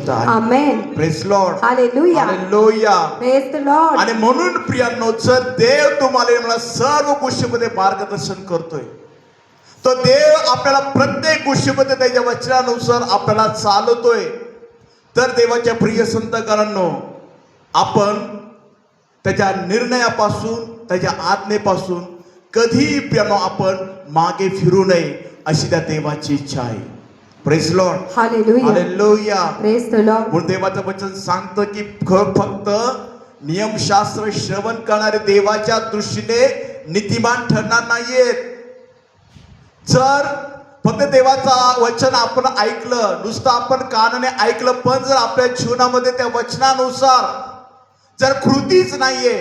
Amen. Praise Lord. Hallelujah. Hallelujah. Praise the Lord. आणि म्हणून प्रियांनो, जर देव तुम्हाला मला सर्व गोष्टीमध्ये मार्गदर्शन करतोय, तो देव आपल्याला प्रत्येक गोष्टीमध्ये त्याच्या वचनानुसार आपल्याला चालवतोय, तर देवाच्या प्रिय संतगणांनो, आपण त्याच्या निर्णयापासून, त्याच्या आज्ञेपासून कधीही प्रियांनो आपण मागे फिरू नये, अशी त्या देवाची इच्छा आहे. Praise Lord. Hallelujah. Hallelujah. Praise the Lord. म्हणून देवाचं वचन सांगतं की फक्त नियमशास्त्र श्रवण करणारे देवाच्या दृष्टीने नीतिमान ठरणार नाहीयेत. जर फक्त देवाचा वचन आपण ऐकलं, नुसतं आपण कानाने ऐकलं, पण जर आपल्या जीवनामध्ये त्या वचनानुसार जर कृतीच नाहीये,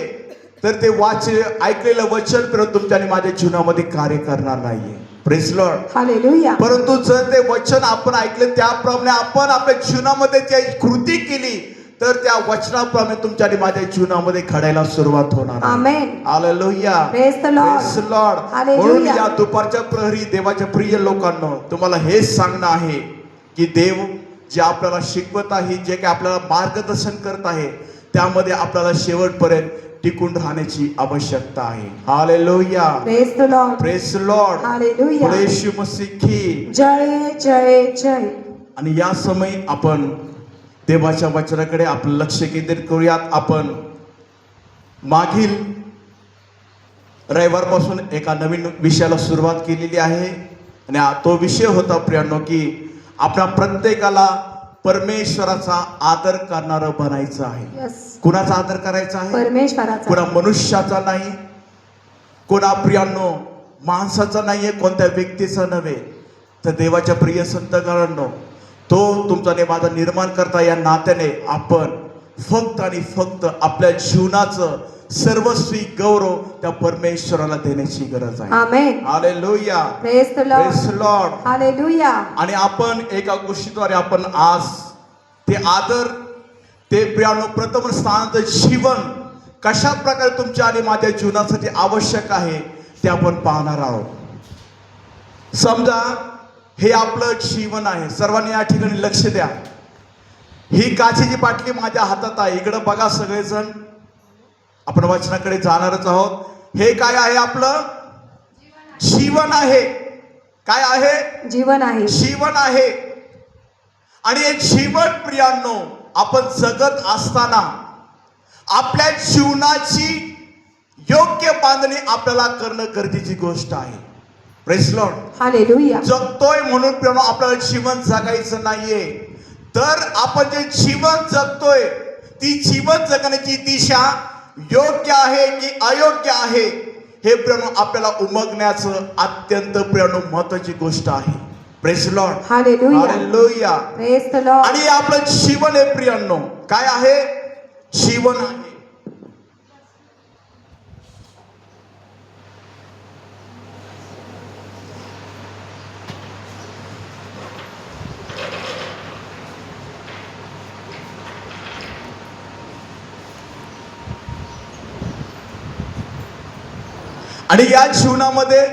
तर ते ऐकलेलं वचन परत तुमच्या आणि माझ्या जीवनामध्ये कार्य करणार नाहीये. Praise Lord. हालेलुया. परंतु जर ते वचन आपण ऐकले, त्याप्रमाणे आपण आपल्या जीवनामध्ये जी कृती केली, तर त्या वचनाप्रमाणे तुमच्या आणि माझ्या जीवनामध्ये घडायला सुरुवात होणार. Amen. Hallelujah. Praise the Lord. Praise Lord. म्हणून या दुपारच्या प्रहरी देवाच्या प्रिय लोकांनो, तुम्हाला हेच सांगणं आहे की देव जे आपल्याला शिकवत आहे, जे काही आपल्याला मार्गदर्शन करत आहे, त्यामध्ये आपल्याला शेवटपर्यंत टिकून राहण्याची आवश्यकता आहे. Hallelujah. Praise the Lord. Praise Lord. Hallelujah. Yeshu Masih की जय जय जय. आणि या समयी आपण देवाच्या वचनाकडे आपलं लक्ष केंद्रित करूयात. आपण मागील रविवारपासून एका नवीन विषयाला सुरुवात केलेली आहे, आणि तो विषय होता प्रियांनो की आपल्या प्रत्येकाला परमेश्वराचा आदर करणारं बनायचं आहे. यस. कुणाचा आदर करायचा आहे? परमेश्वराचा. कोणा मनुष्याचा नाही, कोणा प्रियांनो माणसाचा नाहीये, कोणत्या व्यक्तीचा नव्हे, तर देवाच्या प्रिय संतगणांनो, तो तुमचा आणि माझा निर्माण करता या नात्याने आपण फक्त आणि फक्त आपल्या जीवनाचं सर्वस्वी गौरव त्या परमेश्वराला देण्याची गरज आहे. Amen. Hallelujah. Praise the Lord. Praise Lord. Hallelujah. आणि आपण एका गोष्टीद्वारे आपण आज ते आदर, ते प्रियांनो प्रथम स्थानाचं जीवन कशा प्रकारे तुमच्या आणि माझ्या जीवनासाठी आवश्यक आहे ते आपण पाहणार आहोत. समजा हे आपलं जीवन आहे. सर्वांनी या ठिकाणी लक्ष द्या. ही काचेची बाटली माझ्या हातात आहे. इकडं बघा सगळेजण, आपण वचनाकडे जाणारच आहोत. हे काय आहे? आपलं जीवन आहे. काय आहे? जीवन आहे. जीवन आहे. आणि हे जीवन प्रियांनो आपण जगत असताना आपल्या जीवनाची योग्य बांधणी आपल्याला करणं गरजेची गोष्ट आहे. Praise Lord. हालेलुया. जगतोय म्हणून प्रियांनो आपल्याला जीवन जगायचं नाहीये, तर आपण जे जीवन जगतोय ती जीवन जगण्याची दिशा योग्य आहे की अयोग्य आहे, हे प्रियांनो आपल्याला उमगण्याचं अत्यंत प्रियांनो महत्वाची गोष्ट आहे. Praise Lord. Hallelujah. Hallelujah. Praise the Lord. आणि आपलं जीवन आहे प्रियांनो. काय आहे? जीवन आहे. आणि या जीवनामध्ये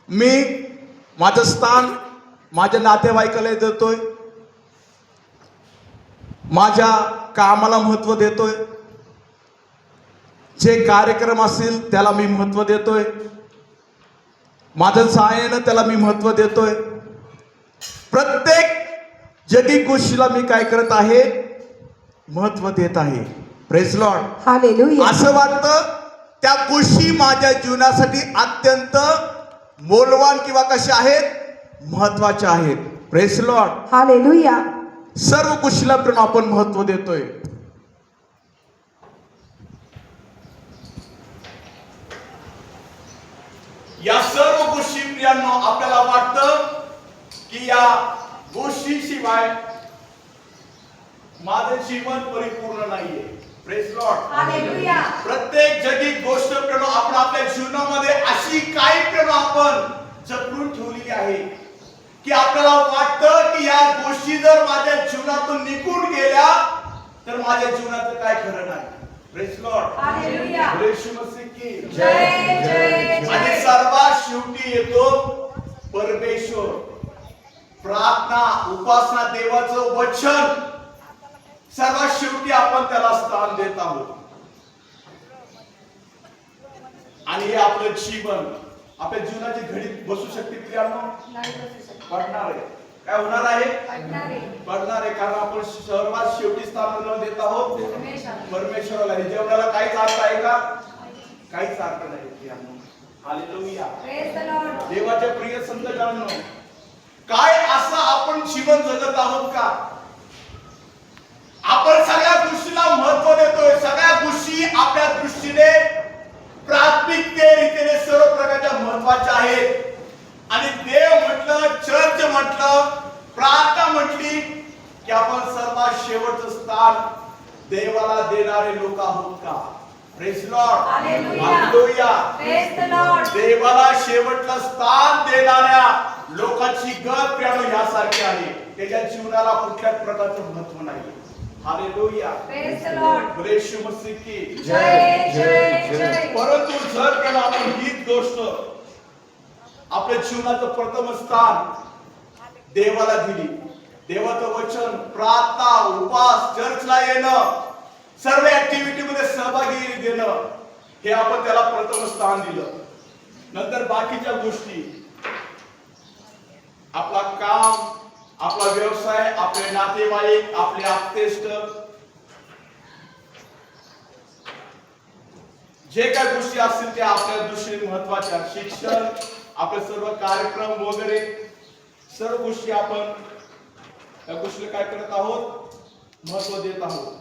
मी माझं स्थान माझ्या नातेवाईकाला देतोय, माझ्या कामाला महत्त्व देतोय, जे कार्यक्रम असतील त्याला मी महत्त्व देतोय, माझं जायनं त्याला मी महत्त्व देतोय. प्रत्येक जटिल गोष्टीला मी काय करत आहे? महत्त्व देत आहे. Praise Lord. हालेलुया. असं वाटतं त्या गोष्टी माझ्या जीवनासाठी अत्यंत मौल्यवान किंवा कशा आहेत? महत्वाच्या आहेत. Praise Lord. हालेलुया. सर्व गोष्टीला पण आपण महत्व देतोय. या सर्व गोष्टी प्रियांनो आपल्याला वाटतं की या गोष्टीशिवाय माझं जीवन परिपूर्ण नाहीये. Praise Lord. हालेलुया. प्रत्येक जगिक गोष्ट प्रियांनो आपण आपल्या जीवनामध्ये अशी काही प्रियांनो आपण जपून ठेवलेली आहे की आपल्याला वाटतं की या गोष्टी जर माझ्या जीवनातून निघून गेल्या तर माझ्या जीवनाचं काय खरं नाही. Praise Lord. Hallelujah. Yeshu Masih की जय जय. आणि सर्वात शेवटी येतो परमेश्वर. प्रार्थना, उपासना, देवाचं वचन सर्वात शेवटी आपण त्याला स्थान देत आहोत. आणि हे आपलं जीवन आपल्या जीवनाची घडी बसू शकते प्रियांनो? नाही बसू शकत. पडणार आहे. काय होणार आहे? पडणार आहे. पडणार आहे, कारण आपण सर्वात शेवटी स्थान देत आहोत परमेश्वराला. हे जेवणाला काहीच अर्थ आहे का? काहीच अर्थ नाही प्रियांनो. हालेलुया. Praise the Lord. देवाच्या प्रिय संतांनो, काय असं आपण जीवन जगत आहोत का? आपण सगळ्या गोष्टीला महत्व देतोय. सगळ्या गोष्टी आपल्या दृष्टीने प्राथमिकतेने सर्व प्रकारच्या महत्वाच्या आहेत. आणि देव म्हटलं, चर्च म्हटलं, प्रार्थना म्हटली की आपण सर्वात शेवटचं स्थान देवाला देणारे लोक आहोत का? Praise Lord. Hallelujah. Praise the Lord. देवाला शेवटचं स्थान देणाऱ्या लोकांची गत प्रियांनो यासारखी आहे. त्याच्या जीवनाला कुठल्याच प्रकारचं महत्व नाही. हालेलुया. Praise the Lord. येशू मसीह की जय जय जय. परंतु जर त्याला आपण हीच गोष्ट आपल्या जीवनाचं प्रथम स्थान देवाला दिली, देवाचं वचन, प्रार्थना, उपास, चर्चला येणं, सर्व ऍक्टिव्हिटी मध्ये सहभागी देणं, हे आपण त्याला प्रथम स्थान दिलं. नंतर बाकीच्या गोष्टी, आपला काम, आपला व्यवसाय, आपले नातेवाईक, आपले आप्तेष्ट, जे काही गोष्टी असतील त्या आपल्या दृष्टीने महत्वाच्या, शिक्षण, आपले सर्व कार्यक्रम वगैरे सर्व गोष्टी आपण त्या गोष्टीला काय करत आहोत? महत्व देत आहोत.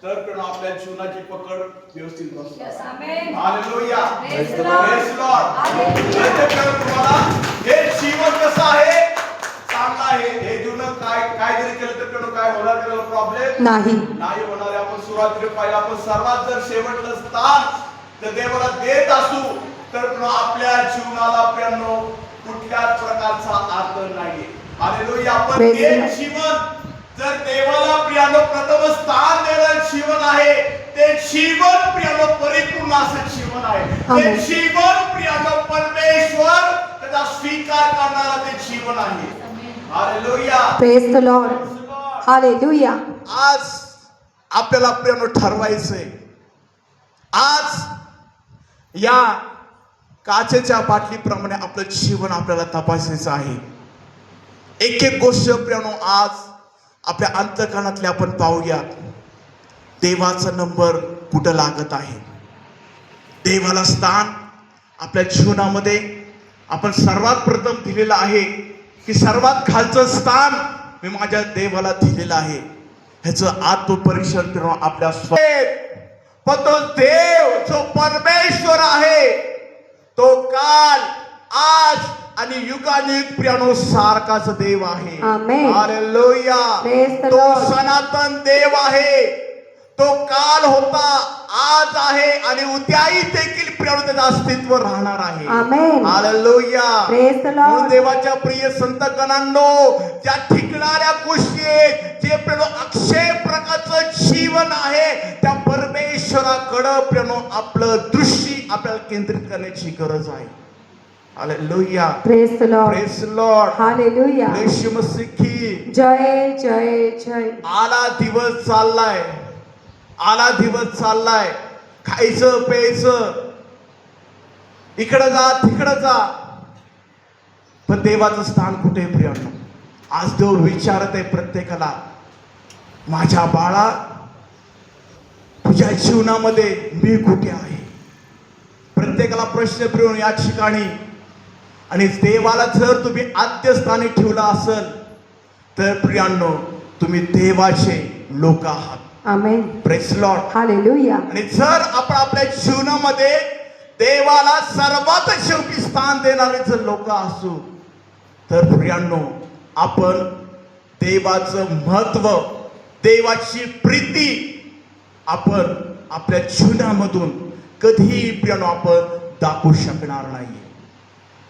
तर पण आपल्या जीवनाची पकड व्यवस्थित बसते. Yes, amen. Hallelujah. Praise the Lord. Praise the Lord. Hallelujah. तुम्हाला हे जीवन कसं आहे? चांगलं आहे. हे जीवन काय जरी केलं तर पण काय होणार? त्याला प्रॉब्लेम नाही. नाही होणार. आपण सुरुवातीला पाहिलं, आपण सर्वात जर शेवटलं स्थान तर देवाला देत असू तर आपल्या जीवनाला प्रियांनो कुठल्याच प्रकारचा अर्थ नाही. हालेलुया. आपण Praise ते God. जीवन जर देवाला प्रियांनो प्रथम स्थान देणारे जीवन आहे, ते जीवन प्रियांनो परिपूर्ण असं जीवन आहे. ते Amen. जीवन प्रियांनो परमेश्वर त्याचा स्वीकार करणारा ते जीवन आहे. Hallelujah. Praise the Lord. Hallelujah. आज आपल्याला प्रियांनो ठरवायचंय, आज या काचेच्या बाटलीप्रमाणे आपलं जीवन आपल्याला तपासायचं आहे. एक एक गोष्ट प्रियांनो आज आपल्या अंतःकरणातले आपण पाहूया. देवाचा नंबर कुठं लागत आहे? देवाला स्थान आपल्या जीवनामध्ये आपण सर्वात प्रथम दिलेलं आहे की सर्वात खालचं स्थान मी माझ्या देवाला दिलेलं आहे. ह्याचं आत्मपरीक्षण आपल्या पण तो देव जो परमेश्वर आहे, तो काल, आज आणि युगानुयुग प्रियांनो सारखाच देव आहे. Amen. हालेलुया. Praise the तो Lord. सनातन देव आहे. तो काल होता, आज आहे आणि उद्याही देखील प्रियांनो त्याचं अस्तित्व राहणार आहे. Amen. Hallelujah. Praise the Lord. म्हणून देवाच्या प्रिय संतगणांनो, ज्या ठिकणाऱ्या गोष्टी आहेत, जे प्रियांनो अक्षय प्रकारचं जीवन आहे, त्या परमेश्वराकडे प्रियांनो आपलं दृष्टी आपल्याला केंद्रित करण्याची गरज आहे. Hallelujah. Praise the Lord. Praise the Lord. Hallelujah. येशू मसीह की जय जय जय. आला दिवस चाललाय, आला दिवस चाललाय. खायचं प्यायचं, इकडं जा तिकडं जा, पण देवाचं स्थान कुठे आहे प्रियांनो? आज देव विचारत आहे प्रत्येकाला, माझ्या बाळा तुझ्या जीवनामध्ये मी कुठे आहे? प्रत्येकाला प्रश्न प्रियांनो या ठिकाणी. आणि देवाला जर तुम्ही आद्यस्थानी ठेवला असेल तर प्रियांनो तुम्ही देवाचे लोक आहात. Amen. Praise Lord. Hallelujah. आणि जर आपण आपल्या जीवनामध्ये देवाला सर्वात शेवटी स्थान देणारे जर लोक असू तर प्रियांनो आपण देवाचं महत्व, देवाची प्रीती आपण आपल्या जीवनामधून कधीही प्रियांनो आपण दाखवू शकणार नाही.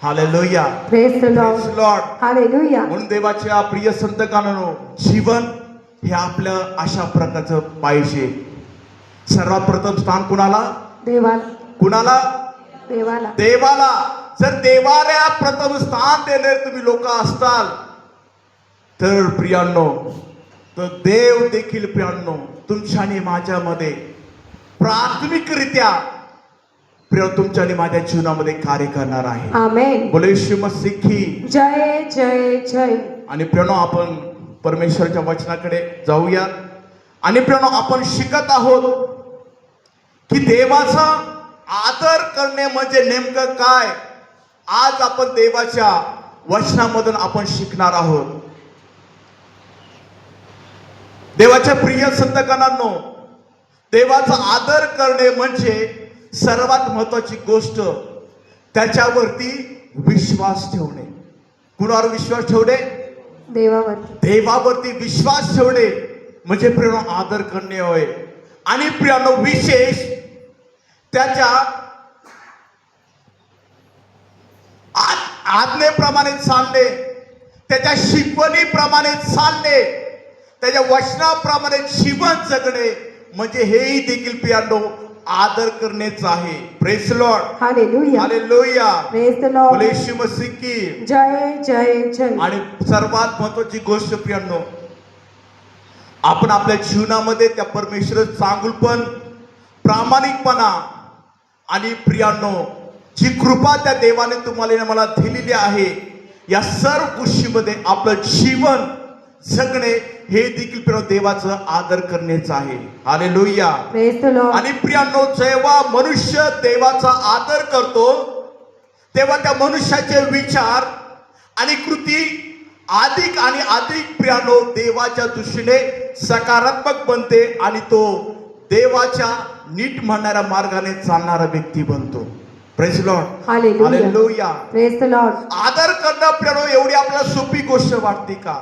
Hallelujah. Praise the praise Lord. Lord. Hallelujah. म्हणून देवाच्या प्रिय संतकांनो, जीवन हे आपलं अशा प्रकारचं पाहिजे. सर्वात प्रथम स्थान कुणाला? देवाला. कुणाला? देवाला. देवाला. जर देवाला प्रथम स्थान देणारे तुम्ही लोक असताल तर प्रियांनो, तर देव देखील प्रियांनो तुमच्या आणि माझ्यामध्ये प्राथमिकरित्या प्रिय तुमच्या आणि माझ्या जीवनामध्ये कार्य करणार आहे. आमेन. बोले यीशु मसीह की जय जय जय. आणि प्रियांनो, आपण परमेश्वराच्या वचनाकडे जाऊया. आणि प्रियांनो, आपण शिकत आहोत की देवाचा आदर करणे म्हणजे नेमकं काय. आज आपण देवाच्या वचनामधून आपण शिकणार आहोत. देवाच्या प्रिय संतगणांनो, देवाचा आदर करणे म्हणजे सर्वात महत्वाची गोष्ट त्याच्यावरती विश्वास ठेवणे. कुणावर विश्वास ठेवणे? देवावरती. देवावरती विश्वास ठेवणे म्हणजे प्रियांनो आदर करणे होय. आणि प्रियांनो, विशेष त्याच्या आज्ञेप्रमाणे चालणे, त्याच्या शिकवणीप्रमाणे चालणे, त्याच्या वचनाप्रमाणे जीवन जगणे म्हणजे हेही देखील प्रियांनो आदर करणेच आहे. Praise the Lord. Hallelujah. Hallelujah. Praise the Lord. बोले यीशु मसीह की जय जय जय. आणि सर्वात महत्वाची गोष्ट प्रियांनो, आपण आपल्या जीवनामध्ये त्या परमेश्वराचं चांगुलपण, प्रामाणिकपणा आणि प्रियांनो जी कृपा त्या देवाने तुम्हाला मला दिलेली आहे, या सर्व गोष्टीमध्ये आपलं जीवन जगणे हे देखील प्रियांनो देवाचा आदर करण्याच आहे. हालेलुया. Praise the Lord. आणि प्रियांनो, जेव्हा मनुष्य देवाचा आदर करतो तेव्हा त्या मनुष्याचे विचार आणि कृती अधिक आणि अधिक प्रियांनो देवाच्या दृष्टीने सकारात्मक बनते आणि तो देवाच्या नीट म्हणणाऱ्या मार्गाने चालणारा व्यक्ती बनतो. Praise the Lord. Hallelujah. Hallelujah. Praise the Lord. आदर करणं प्रियांनो एवढी आपल्याला सोपी गोष्ट वाटते का?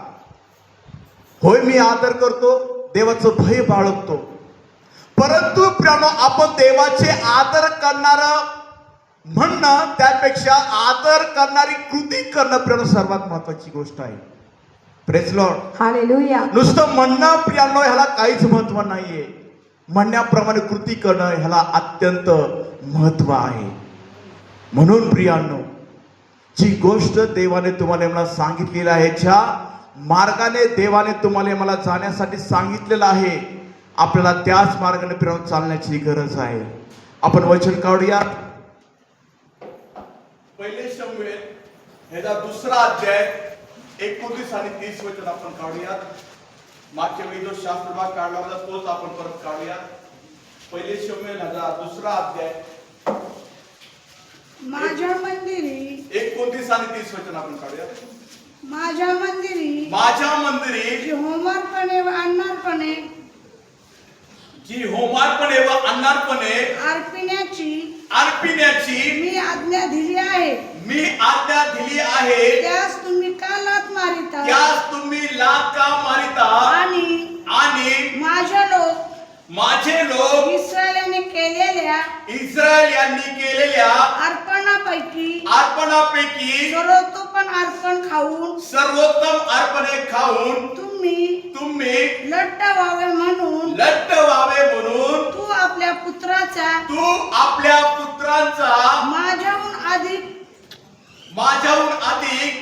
होय, मी आदर करतो, देवाचं भय बाळगतो, परंतु प्रियांनो आपण देवाचे आदर करणार म्हणणं त्यापेक्षा आदर करणारी कृती करणं प्रियांनो सर्वात महत्वाची गोष्ट आहे. Praise Lord. हालेलुया. नुसतं म्हणणं प्रियांनो ह्याला काहीच महत्व नाहीये, म्हणण्याप्रमाणे कृती करणं ह्याला अत्यंत महत्व आहे. म्हणून प्रियांनो, जी गोष्ट देवाने तुम्हाला मला सांगितलेली आहे, ज्या मार्गाने देवाने तुम्हाला मला जाण्यासाठी सांगितलेलं आहे, आपल्याला त्याच मार्गाने प्रियांनो चालण्याची गरज आहे. आपण वचन काढूया. पहिले शमूएल ह्याचा 2रा अध्याय 29 आणि 30 वचन आपण काढूया. मागच्या वेळी जो शास्त्र भाग काढला होता तोच आपण परत काढूया. पहिले शमूएल ह्याचा 2रा अध्याय माझ्या मंदिरी 29 आणि 30 वचन आपण काढूया. माझ्या मंदिरी माझ्या मंदिरी जी होमार्पणे व अन्नार्पणे जी होमार्पणे व अन्नार्पणे अर्पिण्याची मी आज्ञा दिली आहे, मी आज्ञा दिली आहे, त्यास तुम्ही का लाथ मारिता त्यास तुम्ही लाथ का मारिता आणि माझे लोक इस्रायलाने केलेल्या इस्रायल यांनी केलेल्या अर्पणापैकी सर्वोत्तम अर्पणे खाऊन तुम्ही लट्ट व्हावे म्हणून तू आपल्या पुत्रांचा माझ्याहून अधिक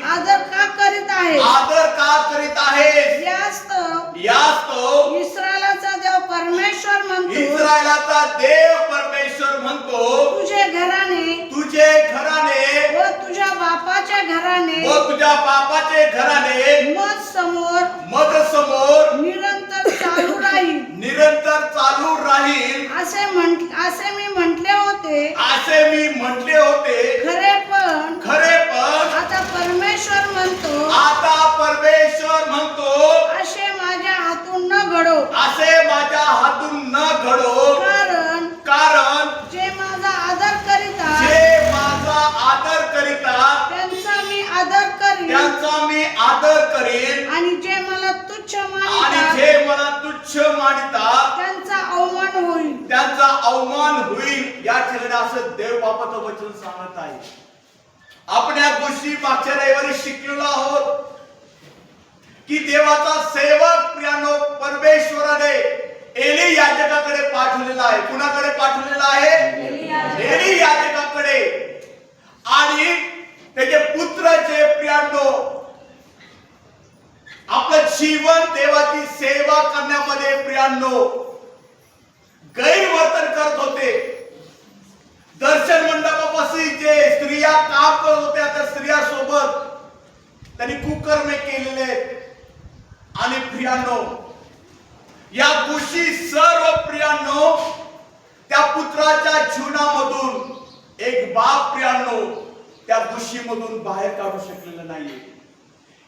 आदर का करीत आहेस? यास्तव इस्रायलाचा देव परमेश्वर म्हणतो, तुझे घराणे व तुझ्या बापाचे घराणे मज समोर निरंतर चालू राहील असे मी म्हटले होते. खरे पण आता परमेश्वर म्हणतो असे माझ्या हातून न घडो, कारण जे माझा आदर करिता त्यांचा मी आदर करीन आणि जे मला तुच्छ मानितात त्यांचा अवमान होईल. या ठिकाणी असं देव बापाचं वचन सांगत आहे. आपण या गोष्टी मागच्या रविवारी शिकलेलो आहोत की देवाचा सेवक प्रियांनो परमेश्वराने एली याजकाकडे पाठवलेला आहे. कुणाकडे पाठवलेला आहे? एली याजकाकडे. आणि सेवा करण्यामध्ये प्रियांनो गैरवर्तन करत होते. दर्शन मंडपापाशी जे स्त्रिया काम करत होत्या त्या स्त्रिया सोबत त्यांनी कुकर्मे केलेले आहेत. आणि प्रियांनो या गोष्टी सर्व प्रियांनो त्या पुत्राच्या जीवनामधून एक बाप प्रियांनो त्या गोष्टीमधून बाहेर काढू शकलेला नाहीये.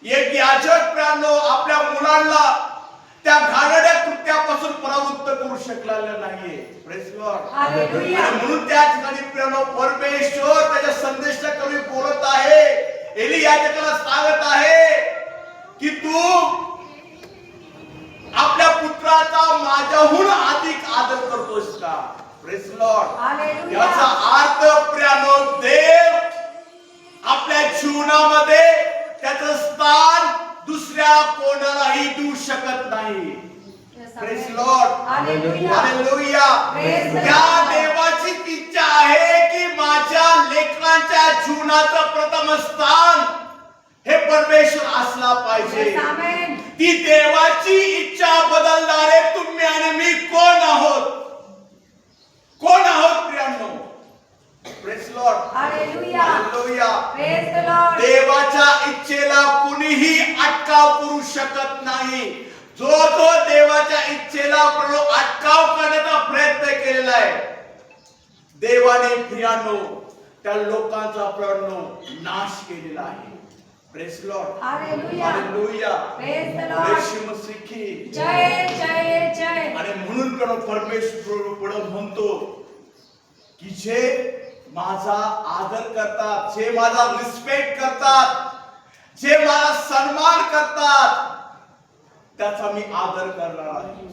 एक याजक प्रियांनो आपल्या मुलांना त्या घाणेरड्या कृत्यापासून परावृत्त करू शकलेला नाहीये. Praise Lord. हालेलुया. आणि म्हणून त्या ठिकाणी प्रियांनो परमेश्वर त्याच्या संदेशाकडे बोलत आहे. एली याजकाला सांगत आहे की तू आपल्या पुत्राचा माझ्याहून अधिक आदर करतोस का? Praise Lord. हालेलुया. याचा अर्थ प्रियांनो देव आपल्या जीवनामध्ये त्याचं स्थान दुसऱ्या कोणालाही देऊ शकत नाही. Praise Lord. Hallelujah. Hallelujah. Praise the त्या Lord. देवाची इच्छा आहे की माझ्या लेकरांच्या जीवनाचं प्रथम स्थान हे परमेश्वर असला पाहिजे. Yes, amen. ती देवाची इच्छा बदलणारे तुम्ही आणि मी कोण आहोत? कोण आहोत प्रियांनो? Praise Lord. Hallelujah. Hallelujah. Praise the Lord. देवाच्या इच्छेला कुणीही अटकाव करू शकत नाही. जो देवाच्या इच्छेला अटकाव करण्याचा प्रयत्न केलेला आहे देवाने प्रियांनो त्या लोकांचा प्रियांनो नाश केलेला आहे. Praise Lord. Hallelujah. Hallelujah. Praise the Lord. येशू मसीह की जय जय जय. आणि म्हणून पण परमेश्वर पुढे म्हणतो की जे माझा आदर करतात, जे माझा रिस्पेक्ट करतात, जे माझा सन्मान करतात त्याचा मी आदर करणार आहे.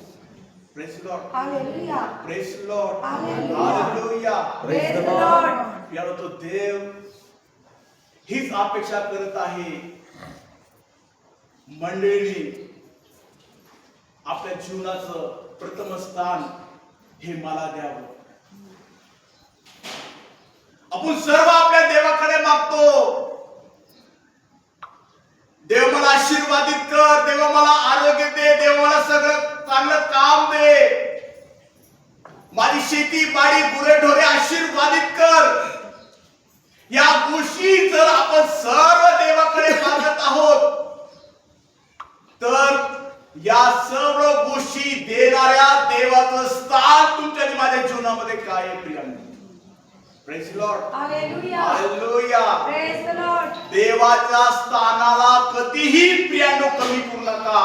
Praise Lord. Hallelujah. Praise Lord. Hallelujah. Hallelujah. Praise the Lord. याला तो देव हीच अपेक्षा करत आहे मंडळी आपल्या जीवनाचं प्रथम स्थान हे मला द्यावं. आपण सर्व आपल्या देवाकडे मागतो, देव मला आशीर्वादित कर, देव मला आरोग्य दे, देव मला सगळं चांगलं काम दे, माझी शेती बाडी गुरेढोरे आशीर्वादित कर. या गोष्टी जर आपण सर्व देवाकडे मागत आहोत तर या सर्व गोष्टी देणाऱ्या देवाचं स्थान तुमच्या आणि माझ्या जीवनामध्ये काय आहे प्रियांनो? Praise Lord. Hallelujah. Hallelujah. Praise the Lord. देवाच्या स्थानाला कधीही प्रियांनो कमी करू नका.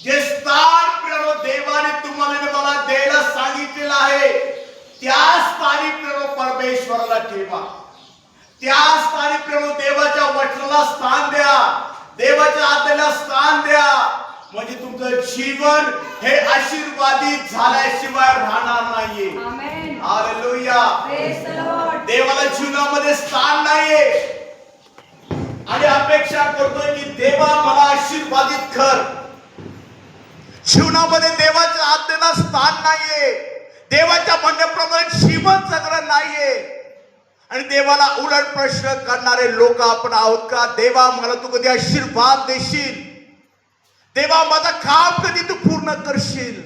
जे स्थान प्रियांनो देवाने तुम्हाला आणि मला द्यायला सांगितलेलं आहे त्या स्थानी प्रियांनो परमेश्वराला ठेवा. त्या स्थानी प्रियांनो देवाच्या वचनाला स्थान द्या, देवाच्या आज्ञेला स्थान द्या. म्हणजे तुमचं जीवन हे आशीर्वादित झाल्याशिवाय राहणार नाहीये. Amen. Hallelujah. Praise the Lord. देवाला जीवनामध्ये स्थान नाहीये आणि अपेक्षा करतोय की देवा मला आशीर्वादित कर. जीवनामध्ये देवाच्या आज्ञेला स्थान नाहीये, देवाच्या म्हणण्याप्रमाणे जीवन जगणं नाहीये आणि देवाला उलट प्रश्न करणारे लोक आपण आहोत का? देवा मला तू कधी आशीर्वाद देशील? देवा माझं काम कधी तू पूर्ण करशील?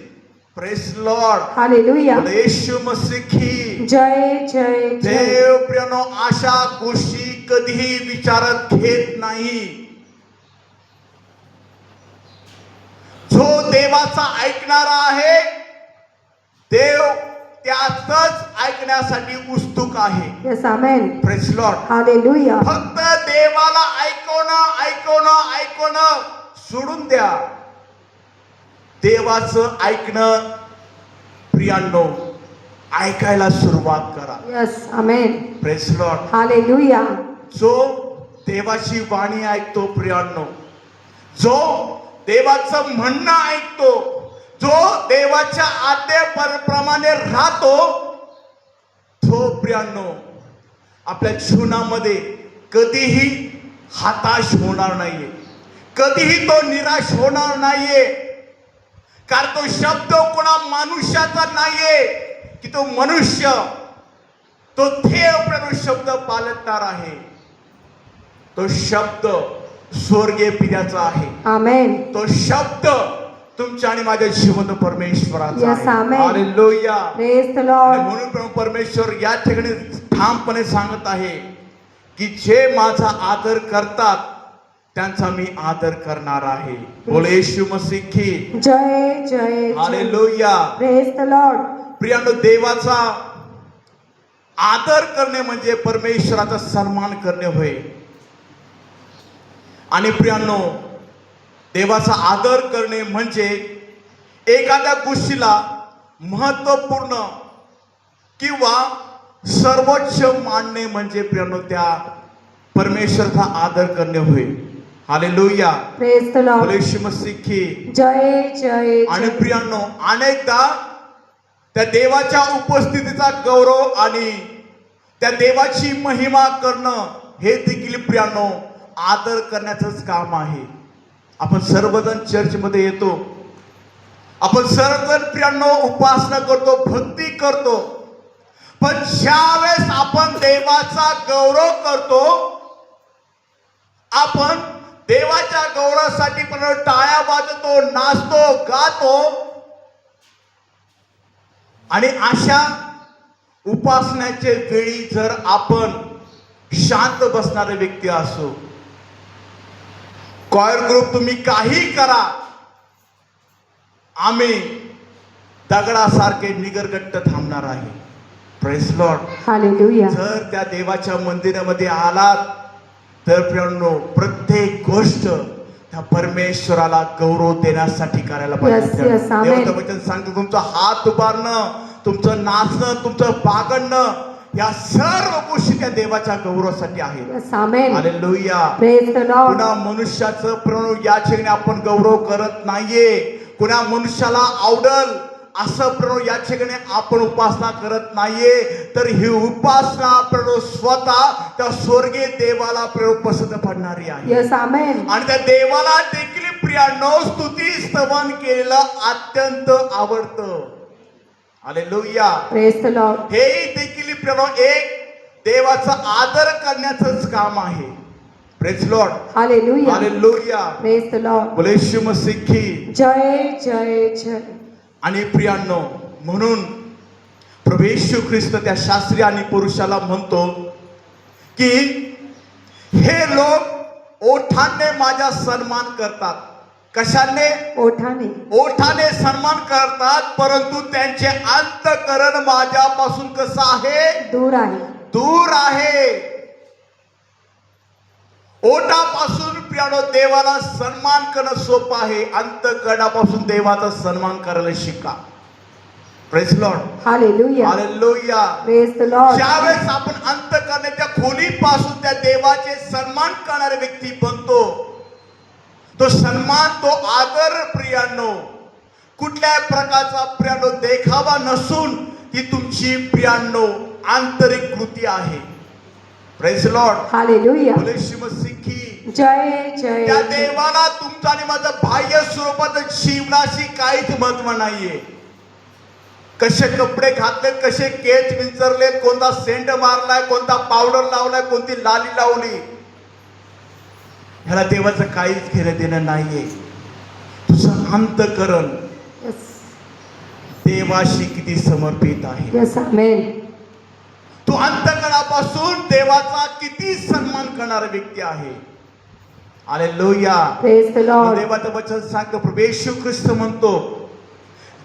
Praise Lord. Hallelujah. Yeshu Masih की जय जय जय. देव प्रियांनो अशा गोष्टी कधीही विचारात घेत नाही. जो देवाचा ऐकणारा आहे देव त्यातच ऐकण्यासाठी उत्सुक आहे. Yes, amen. Praise Lord. Hallelujah. फक्त देवाला ऐकवणं ऐकवणं ऐकवणं सोडून द्या. देवाचं ऐकणं प्रियांनो ऐकायला सुरुवात करा. Yes, amen. Praise Lord. Hallelujah. जो देवाची वाणी ऐकतो प्रियांनो, जो देवाचं म्हणणं ऐकतो, जो देवाच्या आज्ञेप्रमाणे राहतो तो प्रियांनो आपल्या जीवनामध्ये कधीही हताश होणार नाहीये, कधीही तो निराश होणार नाहीये. कारण तो शब्द कोणा मनुष्याचा नाहीये की तो मनुष्य तो देव शब्द पालटणार आहे. तो शब्द स्वर्गीय पित्याचा आहे. Amen. तो शब्द तुमच्या आणि माझ्या जिवंत परमेश्वराचा Yes, आहे. amen. हालेलुया. Praise the आणि Lord. म्हणून प्रभू परमेश्वर या ठिकाणी ठामपणे सांगत आहे की जे माझा आदर करतात त्यांचा मी आदर करणार आहे. बोल येशू मसीह की जय जय जय. हालेलुया. Praise the Lord. प्रियानो, देवाचा आदर करणे म्हणजे परमेश्वराचा सन्मान करणे होय. आणि प्रियानो, देवाचा आदर करणे म्हणजे एखाद्या गोष्टीला महत्वपूर्ण किंवा सर्वोच्च मानणे म्हणजे प्रियानो त्या परमेश्वराचा आदर करणे होय. हालेलुया. Praise the Lord. येशू मसीह की. जय जय आणि जय. प्रियानो, अनेकदा त्या देवाच्या उपस्थितीचा गौरव आणि त्या देवाची महिमा करणं हे देखील प्रियानो आदर करण्याचंच काम आहे. आपण सर्वजण चर्चमध्ये येतो, आपण सर्वजण प्रियानो उपासना करतो, भक्ती करतो, पण ज्यावेळेस आपण देवाचा गौरव करतो, आपण देवाच्या गौरवासाठी पण टाळ्या वाजवतो, नाचतो, गातो, आणि अशा उपासनाच्या वेळी जर आपण शांत बसणारे व्यक्ती असो, कॉयर ग्रुप तुम्ही काही करा, आम्ही दगडासारखे निगरगट्ट थांबणार आहे. Praise Lord. Hallelujah. जर त्या देवाच्या मंदिरामध्ये आलात तर प्रियानो प्रत्येक गोष्ट त्या परमेश्वराला गौरव देण्यासाठी करायला Yes, पाहिजे. yes, amen. देवाचं वचन सांगतो तुमचा हात उभारणं, तुमचं नाचणं, तुमचं बागडणं, या सर्व गोष्टी त्या देवाच्या गौरवासाठी आहेत. Yes, amen. Hallelujah. Praise the Lord. कुणा मनुष्याचं प्रणव या ठिकाणी आपण गौरव करत नाहीये. कुणा मनुष्याला आवडल असं प्रणव या ठिकाणी आपण उपासना करत नाहीये. तर ही उपासना प्रणव स्वतः त्या स्वर्गीय देवाला प्रणव पसंत पडणारी आहे. Yes, amen. आणि त्या देवाला देखील प्रियानो स्तुती स्तवन केलेलं अत्यंत आवडतं. हालेलुया. Praise the Lord. हे देखील प्रियानो एक देवाचा आदर करण्याचंच काम आहे. Praise Lord. Hallelujah. Hallelujah. Praise the Lord. बोल येशू मसीह की. जय जय जय. आणि प्रियांनो, म्हणून प्रभू येशू ख्रिस्त त्या शास्त्री आणि पुरुषाला म्हणतो की हे लोक ओठाने माझा सन्मान करतात. कशाने? ओठाने. ओठाने सन्मान करतात, परंतु त्यांचे अंतःकरण माझ्यापासून कसं आहे? दूर आहे. दूर आहे. ओठापासून प्रियानो देवाला सन्मान करणं सोपं आहे. अंतःकरणापासून देवाचा सन्मान करायला शिका. Praise Lord. Hallelujah. Hallelujah. Praise the Lord. ज्यावेळेस आपण अंतःकरणाच्या खोलीपासून त्या देवाचे सन्मान करणारे व्यक्ती बनतो, तो सन्मान, तो आदर प्रियानो कुठल्याही प्रकारचा प्रियानो देखावा नसून ती तुमची प्रियानो आंतरिक कृती आहे. Praise Lord. Hallelujah. बोल येशू मसीह की. जय जय त्या जय. देवाला तुमचं आणि माझं बाह्य स्वरूपाचं जीवनाशी काहीच महत्व नाहीये. कसे कपडे घातलेत, कसे केस विंचरलेत, कोणता सेंट मारलाय, कोणता पावडर लावलाय, कोणती लाली लावली, ह्याला देवाचं काहीच घेणं देणं नाहीये. तुझं अंतःकरण Yes. देवाशी किती समर्पित आहे. Yes, amen. तू अंतःकरणापासून देवाचा किती सन्मान करणारा व्यक्ती आहे. हालेलुया. Praise the Lord. देवाचं वचन सांगतो, प्रभू येशू ख्रिस्त म्हणतो,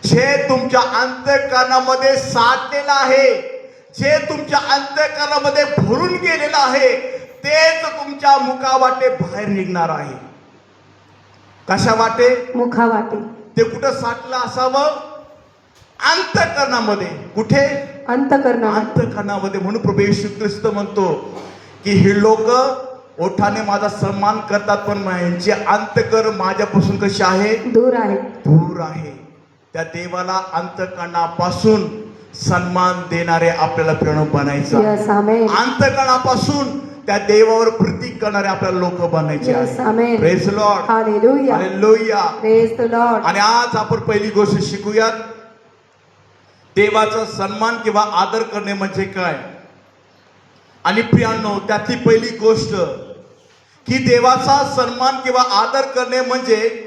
जे तुमच्या अंतःकरणामध्ये साठलेलं आहे, जे तुमच्या अंतःकरणामध्ये भरून गेलेलं आहे, तेच तुमच्या मुखावाटे बाहेर निघणार आहे. कशा वाटे? मुखावाटे. ते कुठं साठलं असावं? अंतःकरणामध्ये. कुठे? अंतःकरणामध्ये. अंतःकरणामध्ये. म्हणून प्रभू येशू ख्रिस्त म्हणतो की ही लोक ओठाने माझा सन्मान करतात, पण यांचे अंतःकरण माझ्यापासून कसे आहे? दूर आहे. दूर आहे. त्या देवाला अंतःकरणापासून सन्मान देणारे आपल्याला प्रेरणा बनायचं. Yes, amen. अंतःकरणापासून त्या देवावर प्रतीक करणारे आपल्याला लोक बनायचे Yes, आहे. amen. Praise Lord. Hallelujah. Hallelujah. Praise the Lord. आणि आज आपण पहिली गोष्ट शिकूयात, देवाचा सन्मान किंवा आदर करणे म्हणजे काय. आणि प्रियांनो, त्यातली पहिली गोष्ट की देवाचा सन्मान किंवा आदर करणे म्हणजे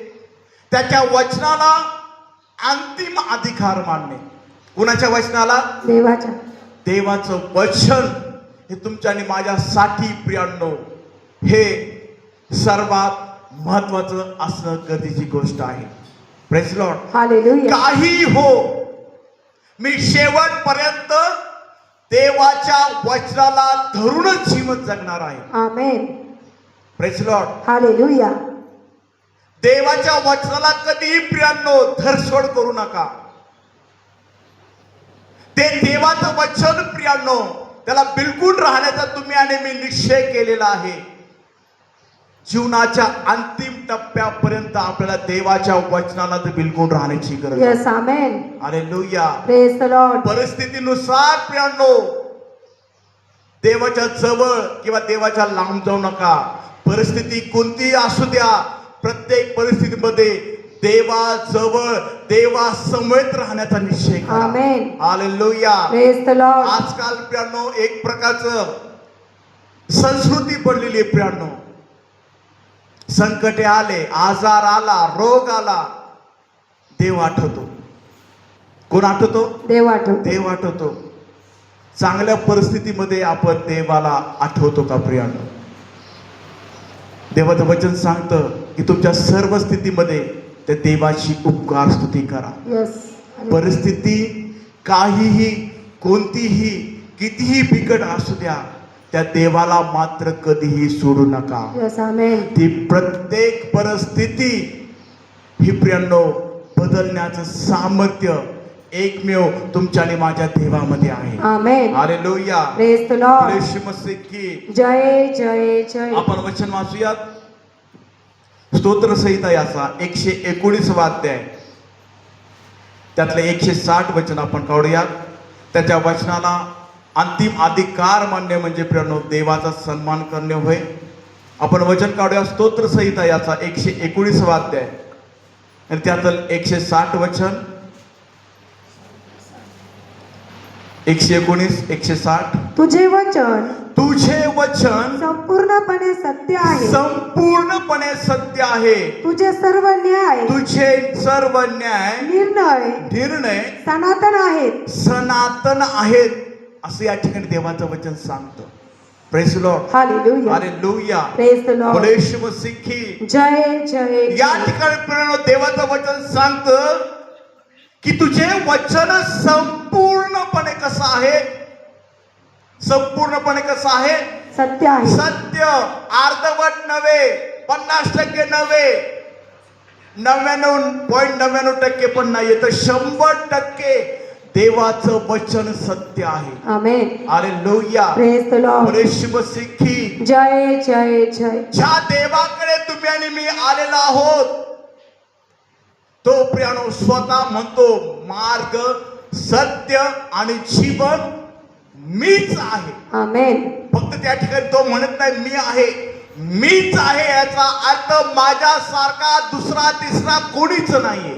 त्याच्या वचनाला अंतिम अधिकार मानणे. कुणाच्या वचनाला? देवाच्या. देवाचं वचन हे तुमच्या आणि माझ्यासाठी प्रियांनो हे सर्वात महत्वाचं असणं गरजेची गोष्ट आहे. Praise Lord. हालेलुया. काही हो, मी शेवटपर्यंत देवाच्या वचनाला धरूनच जीवन जगणार आहे. आमेन. Praise Lord. हालेलुया. देवाच्या वचनाला कधीही प्रियांनो धरसोड करू नका. ते देवाचं वचन प्रियांनो त्याला बिलकुल राहण्याचा तुम्ही आणि मी निश्चय केलेला आहे. जीवनाच्या अंतिम टप्प्यापर्यंत आपल्याला देवाच्या वचनाला तर बिलकुल राहण्याची गरज आहे. Yes. Amen. Hallelujah. Praise the Lord. परिस्थितीनुसार प्रियांनो देवाच्या जवळ किंवा देवाच्या लांब जाऊ नका. परिस्थिती कोणतीही असू द्या, प्रत्येक परिस्थितीमध्ये देवाजवळ देवासमवेत राहण्याचा निश्चय करा. आमेन. हालेलुया. Praise the Lord. आजकाल प्रियांनो एक प्रकारचं संस्कृती बनलेली आहे प्रियांनो. संकटे आले, आजार आला, रोग आला, देव आठवतो. कोण आठवतो? देव आठवतो. देव आठवतो. चांगल्या परिस्थितीमध्ये आपण देवाला आठवतो का प्रियांनो? देवाचं वचन सांगतं की तुमच्या सर्व स्थितीमध्ये त्या देवाची उपकार स्तुती करा. यस. परिस्थिती काहीही कोणतीही कितीही बिकट असू द्या, त्या देवाला मात्र कधीही सोडू नका. यस. आमेन. ती प्रत्येक परिस्थिती ही प्रियांनो बदलण्याचं सामर्थ्य एकमेव तुमच्या आणि माझ्या देवामध्ये आहे. Amen. Hallelujah. Praise the Lord. Yeshu Masih की जय जय जय. आपण वचन वाचूयात. स्तोत्र संहिता याचा 119 अध्याय त्यातले 160 वचन आपण काढूयात. त्याच्या वचनाला अंतिम अधिकार मानणे म्हणजे प्रियांनो देवाचा सन्मान करणे होय. आपण वचन काढूया. स्तोत्र संहिता याचा 119 अध्याय आणि त्यातलं 160 वचन. 119 160. तुझे वचन तुझे वचन संपूर्णपणे सत्य आहे. संपूर्णपणे सत्य आहे. तुझे सर्व न्याय तुझे सर्व न्याय निर्णय सनातन आहेत. सनातन आहेत असं या ठिकाणी देवाचं वचन सांगतं. Praise Lord. Hallelujah. Hallelujah. Praise the Lord. Yeshu Masih की जय जय या जय. ठिकाणी प्रियांनो देवाचं वचन सांगतं की तुझे वचन संपूर्णपणे कसं आहे? संपूर्णपणे कसं आहे? सत्य आहे. सत्य. अर्धवट नव्हे, 50% नव्हे, 99.99% पण नाहीये, तर 100% देवाचं वचन सत्य आहे. Amen. Hallelujah. Praise the Lord. Yeshu Masih की जय जय जय. ज्या देवाकडे तुम्ही आणि मी आलेलो आहोत तो प्रियांनो स्वतः म्हणतो मार्ग, सत्य आणि जीवन मीच आहे. आमेन. फक्त त्या ठिकाणी तो म्हणत नाही मी आहे, मीच आहे. याचा अर्थ माझ्यासारखा दुसरा तिसरा कोणीच नाहीये.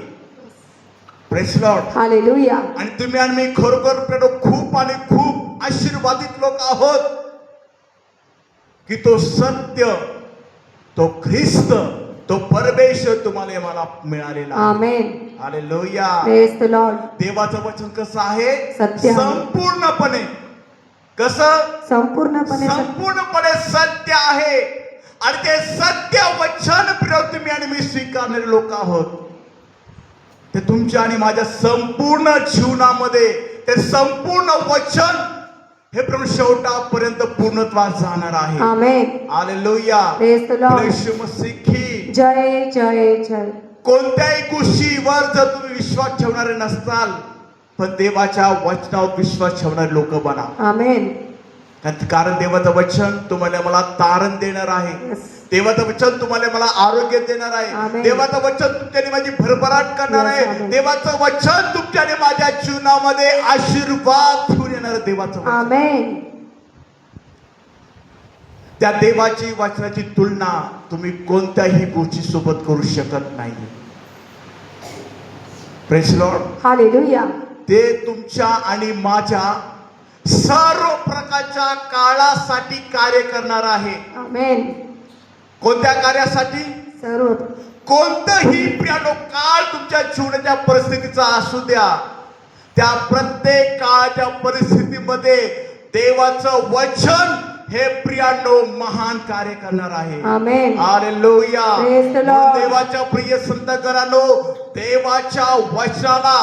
Praise Lord. हालेलुया. आणि तुम्ही आणि मी खरोखर प्रियांनो खूप आणि खूप आशीर्वादित लोक आहोत की तो सत्य, तो ख्रिस्त, तो परमेश्वर तुम्हाला मला मिळालेला आहे. Amen. Hallelujah. Praise the Lord. देवाचं वचन कसं आहे? सत्य आहे. संपूर्णपणे कसं? संपूर्णपणे सत्य. संपूर्णपणे सत्य आहे. आणि ते सत्य वचन प्रिय तुम्ही आणि मी स्वीकारणारे लोक आहोत. ते तुमच्या आणि माझ्या संपूर्ण जीवनामध्ये ते संपूर्ण वचन हे प्रभू शेवटापर्यंत पूर्णत्वास जाणार आहे. Amen. Hallelujah. Praise the Lord. Yeshu Masih की जय जय जय. कोणत्याही गोष्टीवर जर तुम्ही विश्वास ठेवणारे नसताल पण देवाच्या वचनावर विश्वास ठेवणारे लोक बना. आमेन. कारण देवाचं वचन तुम्हाला मला तारण देणार आहे. Yes. देवाचं वचन तुम्हाला मला आरोग्य देणार आहे. Amen. देवाचं वचन तुमच्याने माझी भरभराट करणार Yes, आहे. Amen. देवाचं वचन तुमच्याने माझ्या जीवनामध्ये आशीर्वाद घेऊन येणार देवाचं वचन. आमेन. त्या देवाची वचनाची तुलना तुम्ही कोणत्याही गोष्टी सोबत करू शकत नाही. Praise Lord. हालेलुया. ते तुमच्या आणि माझ्या सर्व प्रकारच्या काळासाठी कार्य करणार आहे. आमेन. कोणत्या कार्यासाठी? सर्व कोणतंही प्रियानो काळ तुमच्या जीवनाच्या परिस्थितीचा असू द्या, त्या प्रत्येक काळाच्या परिस्थितीमध्ये देवाचं वचन हे प्रियानो महान कार्य करणार आहे. Amen. Hallelujah. Praise the Lord. देवाच्या प्रिय संतगणांनो, देवाच्या वचनाला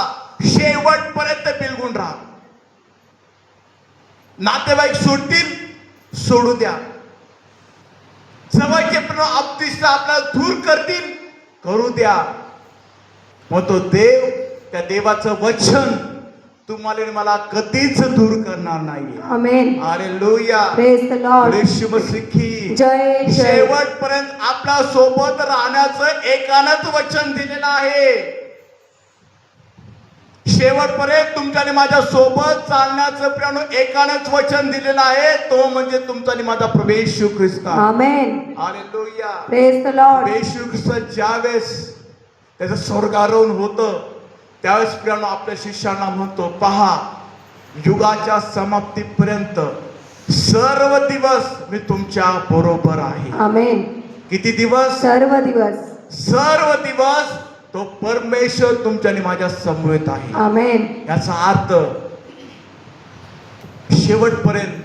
शेवटपर्यंत बिलगून राहा. नातेवाईक सोडतील, सोडू द्या. जवळचे पण अपदिष्ट आपल्याला दूर करतील, करू द्या. मग तो देव, त्या देवाचं वचन तुम्हाला आणि मला कधीच दूर करणार नाही. Amen. Hallelujah. Praise the Lord. Yeshu Masih की जय जय. शेवटपर्यंत आपल्या सोबत राहण्याचं एकानंच वचन दिलेलं आहे. शेवटपर्यंत तुमच्या आणि माझ्या सोबत चालण्याचं प्रियानो एकानंच वचन दिलेलं आहे. तो म्हणजे तुमचा आणि माझा प्रभू Yeshu Khrist. Amen. Hallelujah. Praise the Lord. Yeshu Khrist ज्यावेळेस त्याचं स्वर्गारोहण होतं, त्यावेळेस प्रियानो आपल्या शिष्यांना म्हणतो, पहा, युगाच्या समाप्तीपर्यंत सर्व दिवस मी तुमच्या बरोबर आहे. आमेन. किती दिवस? सर्व दिवस. सर्व दिवस तो परमेश्वर तुमच्या आणि माझ्या समवेत आहे. आमेन. याचा अर्थ शेवटपर्यंत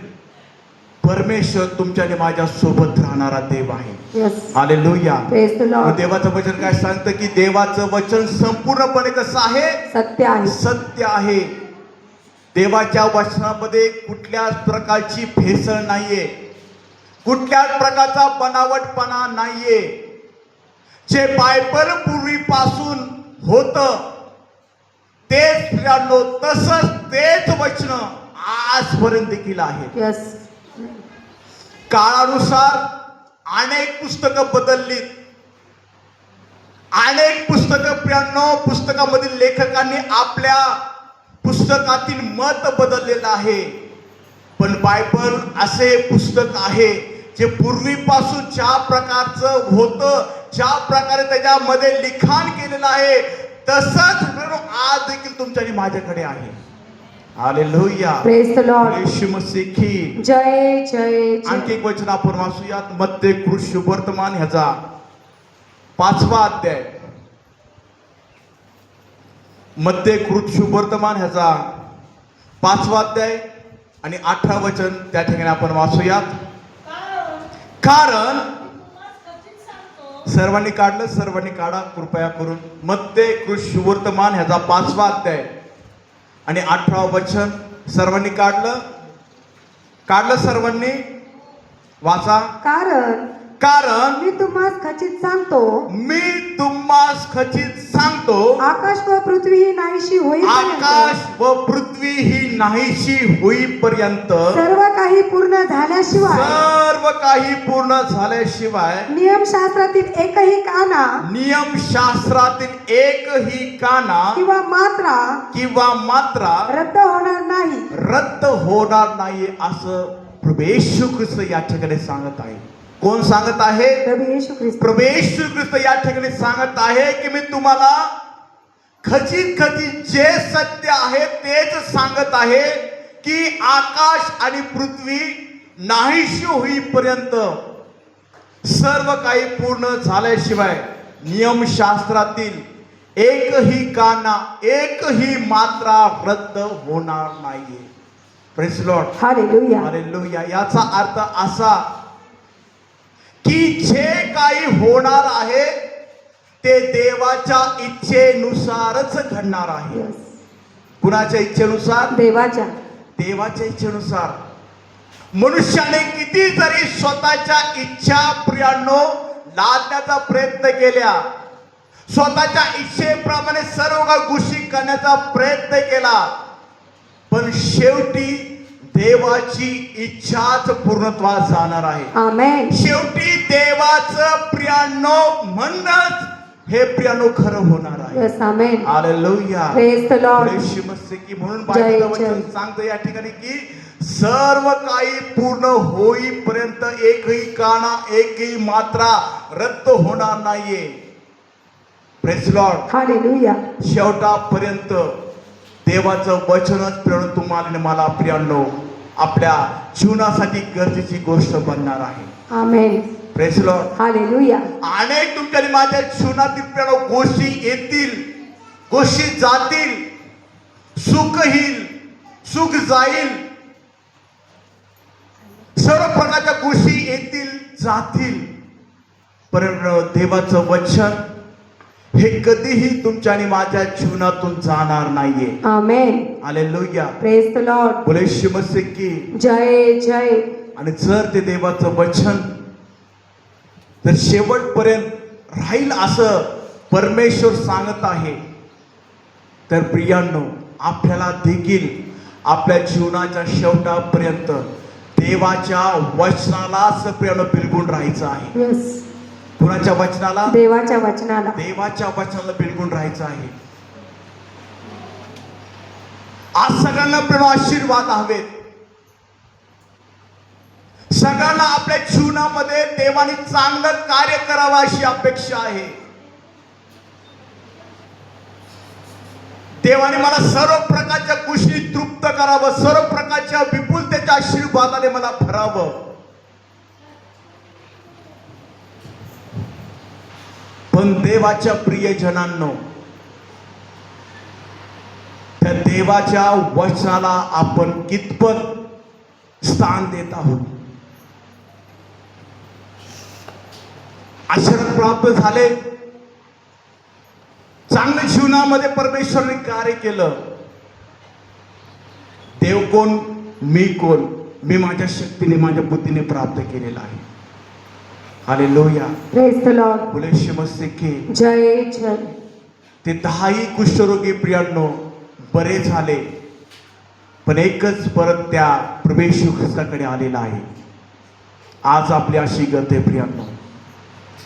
परमेश्वर तुमच्या आणि माझ्या सोबत राहणारा देव आहे. यस. हालेलुया. प्रेज द मग लॉर्ड. देवाचं वचन काय सांगतं की देवाचं वचन संपूर्णपणे कसं आहे? सत्य आहे. सत्य आहे. देवाच्या वचनामध्ये कुठल्याच प्रकारची भेसळ नाहीये, कुठल्याच प्रकारचा बनावटपणा नाहीये. जे बायबल पूर्वीपासून होतं तेच प्रियानो, तसंच तेच वचन आजपर्यंत देखील आहे. यस. काळानुसार अनेक पुस्तकं बदललीत, अनेक पुस्तकं प्रियानो, पुस्तकामधील लेखकांनी आपल्या पुस्तकातील मत बदललेलं आहे. पण बायबल असे पुस्तक आहे जे पूर्वीपासून ज्या प्रकारचं होतं, ज्या प्रकारे त्याच्यामध्ये लिखाण केलेलं आहे, तसंच आज देखील तुमच्या आणि माझ्याकडे आहे. Hallelujah. Praise the Lord. Yeshu Masih की जय जय आणखी जय. एक वचन आपण वाचूयात. मत्ते शुभवर्तमान ह्याचा 5वा अध्याय. मत्ते शुभवर्तमान ह्याचा 5वा अध्याय आणि 18 वचन त्या ठिकाणी आपण वाचूयात. कारण सर्वांनी काढलं, सर्वांनी काढा कृपया करून. मत्ते शुभवर्तमान ह्याचा 5वा अध्याय आणि 18 वचन. सर्वांनी काढलं? काढलं सर्वांनी? वाचा. कारण मी तुम्हाला खचित सांगतो, मी तुम्हास खचित सांगतो, आकाश व पृथ्वी ही नाहीशी होईपर्यंत, आकाश व पृथ्वी ही नाहीशी होईपर्यंत, सर्व काही पूर्ण झाल्याशिवाय, सर्व काही पूर्ण झाल्याशिवाय, नियमशास्त्रातील एकही काना नियमशास्त्रातील एकही काना किंवा मात्रा रद्द होणार नाही. रद्द होणार नाही, असं प्रभू येशू ख्रिस्त या ठिकाणी सांगत आहे. कोण सांगत आहे? प्रभू येशू ख्रिस्त. प्रभू येशू ख्रिस्त या ठिकाणी सांगत आहे की मी तुम्हाला खचित जे सत्य आहे तेच सांगत आहे की आकाश आणि पृथ्वी नाहीशी होईपर्यंत, सर्व काही पूर्ण झाल्याशिवाय नियमशास्त्रातील एकही काना, एकही मात्रा रद्द होणार नाहीये. Praise Lord. हालेलुया. हालेलुया. याचा अर्थ असा की जे काही होणार आहे ते देवाच्या इच्छेनुसारच घडणार आहे. Yes. कुणाच्या इच्छेनुसार? देवाच्या. देवाच्या इच्छेनुसार. मनुष्याने किती जरी स्वतःच्या इच्छा प्रियानो लादण्याचा प्रयत्न केल्या, स्वतःच्या इच्छेप्रमाणे सर्व काही गोष्टी करण्याचा प्रयत्न केला, पण शेवटी देवाची इच्छाच पूर्णत्वास जाणार आहे. आमेन. शेवटी देवाचं प्रियानो म्हणणंच हे प्रियानो खरं होणार आहे. Yes. Amen. Hallelujah. Praise the Lord. Yeshu Masih की म्हणून जय बायबलचं वचन जय. सांगतं या ठिकाणी की सर्व काही पूर्ण होईपर्यंत एकही काना, एकही मात्रा रद्द होणार नाहीये. Praise Lord. हालेलुया. शेवटापर्यंत देवाचं वचनच प्रेरणा तुम्हाला आणि मला प्रियांनो आपल्या जीवनासाठी गरजेची गोष्ट बनणार आहे. आमेन. Praise Lord. हालेलुया. अनेक तुमच्या आणि माझ्या जीवनातील प्रियानो गोष्टी येतील, गोष्टी जातील, सुख येईल, सुख जाईल, सर्व प्रकारच्या गोष्टी येतील जातील, परंतु देवाचं वचन हे कधीही तुमच्या आणि माझ्या जीवनातून जाणार नाहीये. आमेन. हालेलुया. Praise the Lord. बोले शिमसे की. जय जय. आणि जर ते देवाचं वचन जर शेवटपर्यंत राहील असं परमेश्वर सांगत आहे, तर प्रियांनो आपल्याला देखील आपल्या जीवनाच्या शेवटापर्यंत देवाच्या वचनालाच प्रियांनो बिलगून राहायचं आहे. यस. कुणाच्या वचनाला? देवाच्या वचनाला. देवाच्या वचनाला बिलगून राहायचं आहे. आज सगळ्यांना प्रियांनो आशीर्वाद हवेत. सगळ्यांना आपल्या जीवनामध्ये देवाने चांगलं कार्य करावं अशी अपेक्षा आहे. देवाने मला सर्व प्रकारच्या गोष्टी तृप्त करावं, सर्व प्रकारच्या विपुलतेच्या आशीर्वादाने मला भरावं. पण देवाच्या प्रियजनांनो, त्या देवाच्या वचनाला आपण कितपत स्थान देत आहोत? आशीर्वाद प्राप्त झाले, चांगल्या जीवनामध्ये परमेश्वराने कार्य केलं. देव कोण, मी कोण? मी माझ्या शक्तीने, माझ्या बुद्धीने प्राप्त केलेला आहे. हालेलुया. Praise the Lord. बोले शिमसे की. जय जय. ते 10ही कुष्ठरोगी प्रियांनो बरे झाले, पण एकच परत त्या प्रभू येशू ख्रिस्ताकडे आलेला आहे. आज आपली अशी गत आहे प्रियांनो.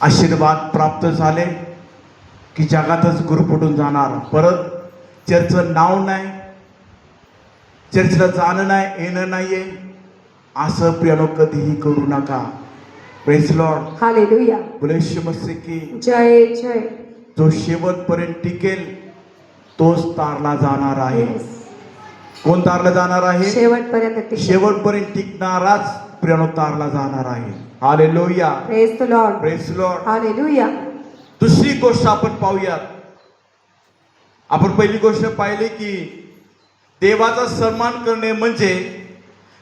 आशीर्वाद प्राप्त झाले की जगातच गुरफटून जाणार. परत चर्चचं नाव नाही, चर्चला जाणं नाही, येणं नाहीये, असं प्रियांनो कधीही करू नका. Praise Lord. हालेलुया. बोले शिमसे की. जय जय. जो शेवटपर्यंत टिकेल तोच तारला जाणार आहे. Yes. कोण तारला जाणार आहे? शेवटपर्यंत टिकेल. शेवटपर्यंत टिकणाराच प्रियांनो तारला जाणार आहे. Hallelujah. Praise the Lord. Praise Lord. Hallelujah. दुसरी गोष्ट आपण पाहूयात. आपण पहिली गोष्ट पाहिली की देवाचा सन्मान करणे म्हणजे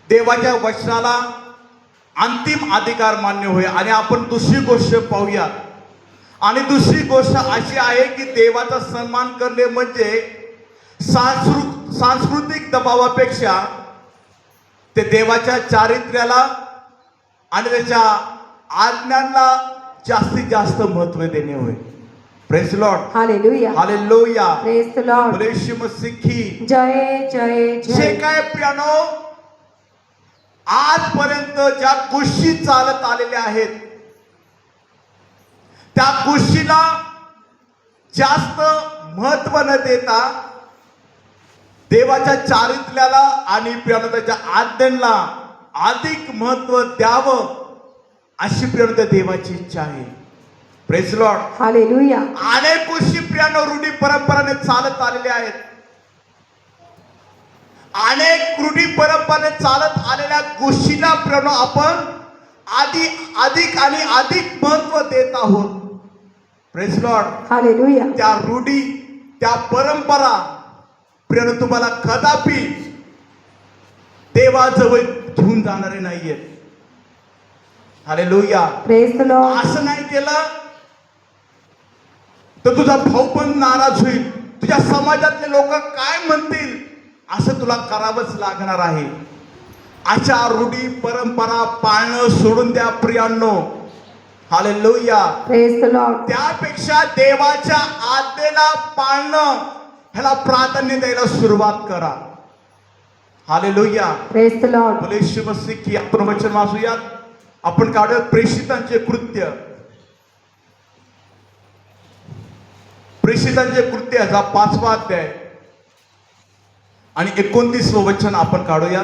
देवाच्या वचनाला अंतिम अधिकार मान्य होय. आणि आपण दुसरी गोष्ट पाहूयात. आणि दुसरी गोष्ट अशी आहे की देवाचा सन्मान करणे म्हणजे सांस्कृतिक दबावापेक्षा ते देवाच्या चारित्र्याला आणि त्याच्या आज्ञांना जास्तीत जास्त महत्त्व देणे होय. Praise Lord. Hallelujah. Hallelujah. Praise the Lord. बोले शिमसे की. जय जय जे जय. काय प्रियानो आजपर्यंत ज्या गोष्टी चालत आलेल्या आहेत, त्या गोष्टीला जास्त महत्व न देता देवाच्या चारित्र्याला आणि प्रियानो त्याच्या आज्ञांना अधिक महत्व द्यावं अशी प्रियानो देवाची इच्छा आहे. Praise Lord. हालेलुया. अनेक गोष्टी प्रियानो रूढी परंपराने चालत आलेल्या आहेत. अनेक रूढी परंपरेने चालत आलेल्या गोष्टीला प्रियानो आपण अधिक आणि अधिक महत्व देत आहोत. Praise Lord. हालेलुया. त्या रूढी, त्या परंपरा प्रियानो तुम्हाला कदापि देवाजवळ घेऊन जाणारे नाहीयेत. हालेलुया. Praise the Lord. असं नाही केलं तर तुझा भाऊ पण नाराज होईल, तुझ्या समाजातले लोक काय म्हणतील असं तुला करावंच लागणार आहे. अशा रूढी परंपरा पाळणं सोडून द्या प्रियांनो. हालेलुया. Praise the Lord. त्यापेक्षा देवाच्या आज्ञेला पाळणं ह्याला प्राधान्य द्यायला सुरुवात करा. हालेलुया. Praise the Lord. बोले शिवसे की. आपण वचन वाचूयात. आपण काढूयात प्रेषितांचे कृत्य. प्रेषितांचे कृत्य ह्याचा 5वा अध्याय आणि 29वं वचन आपण काढूया.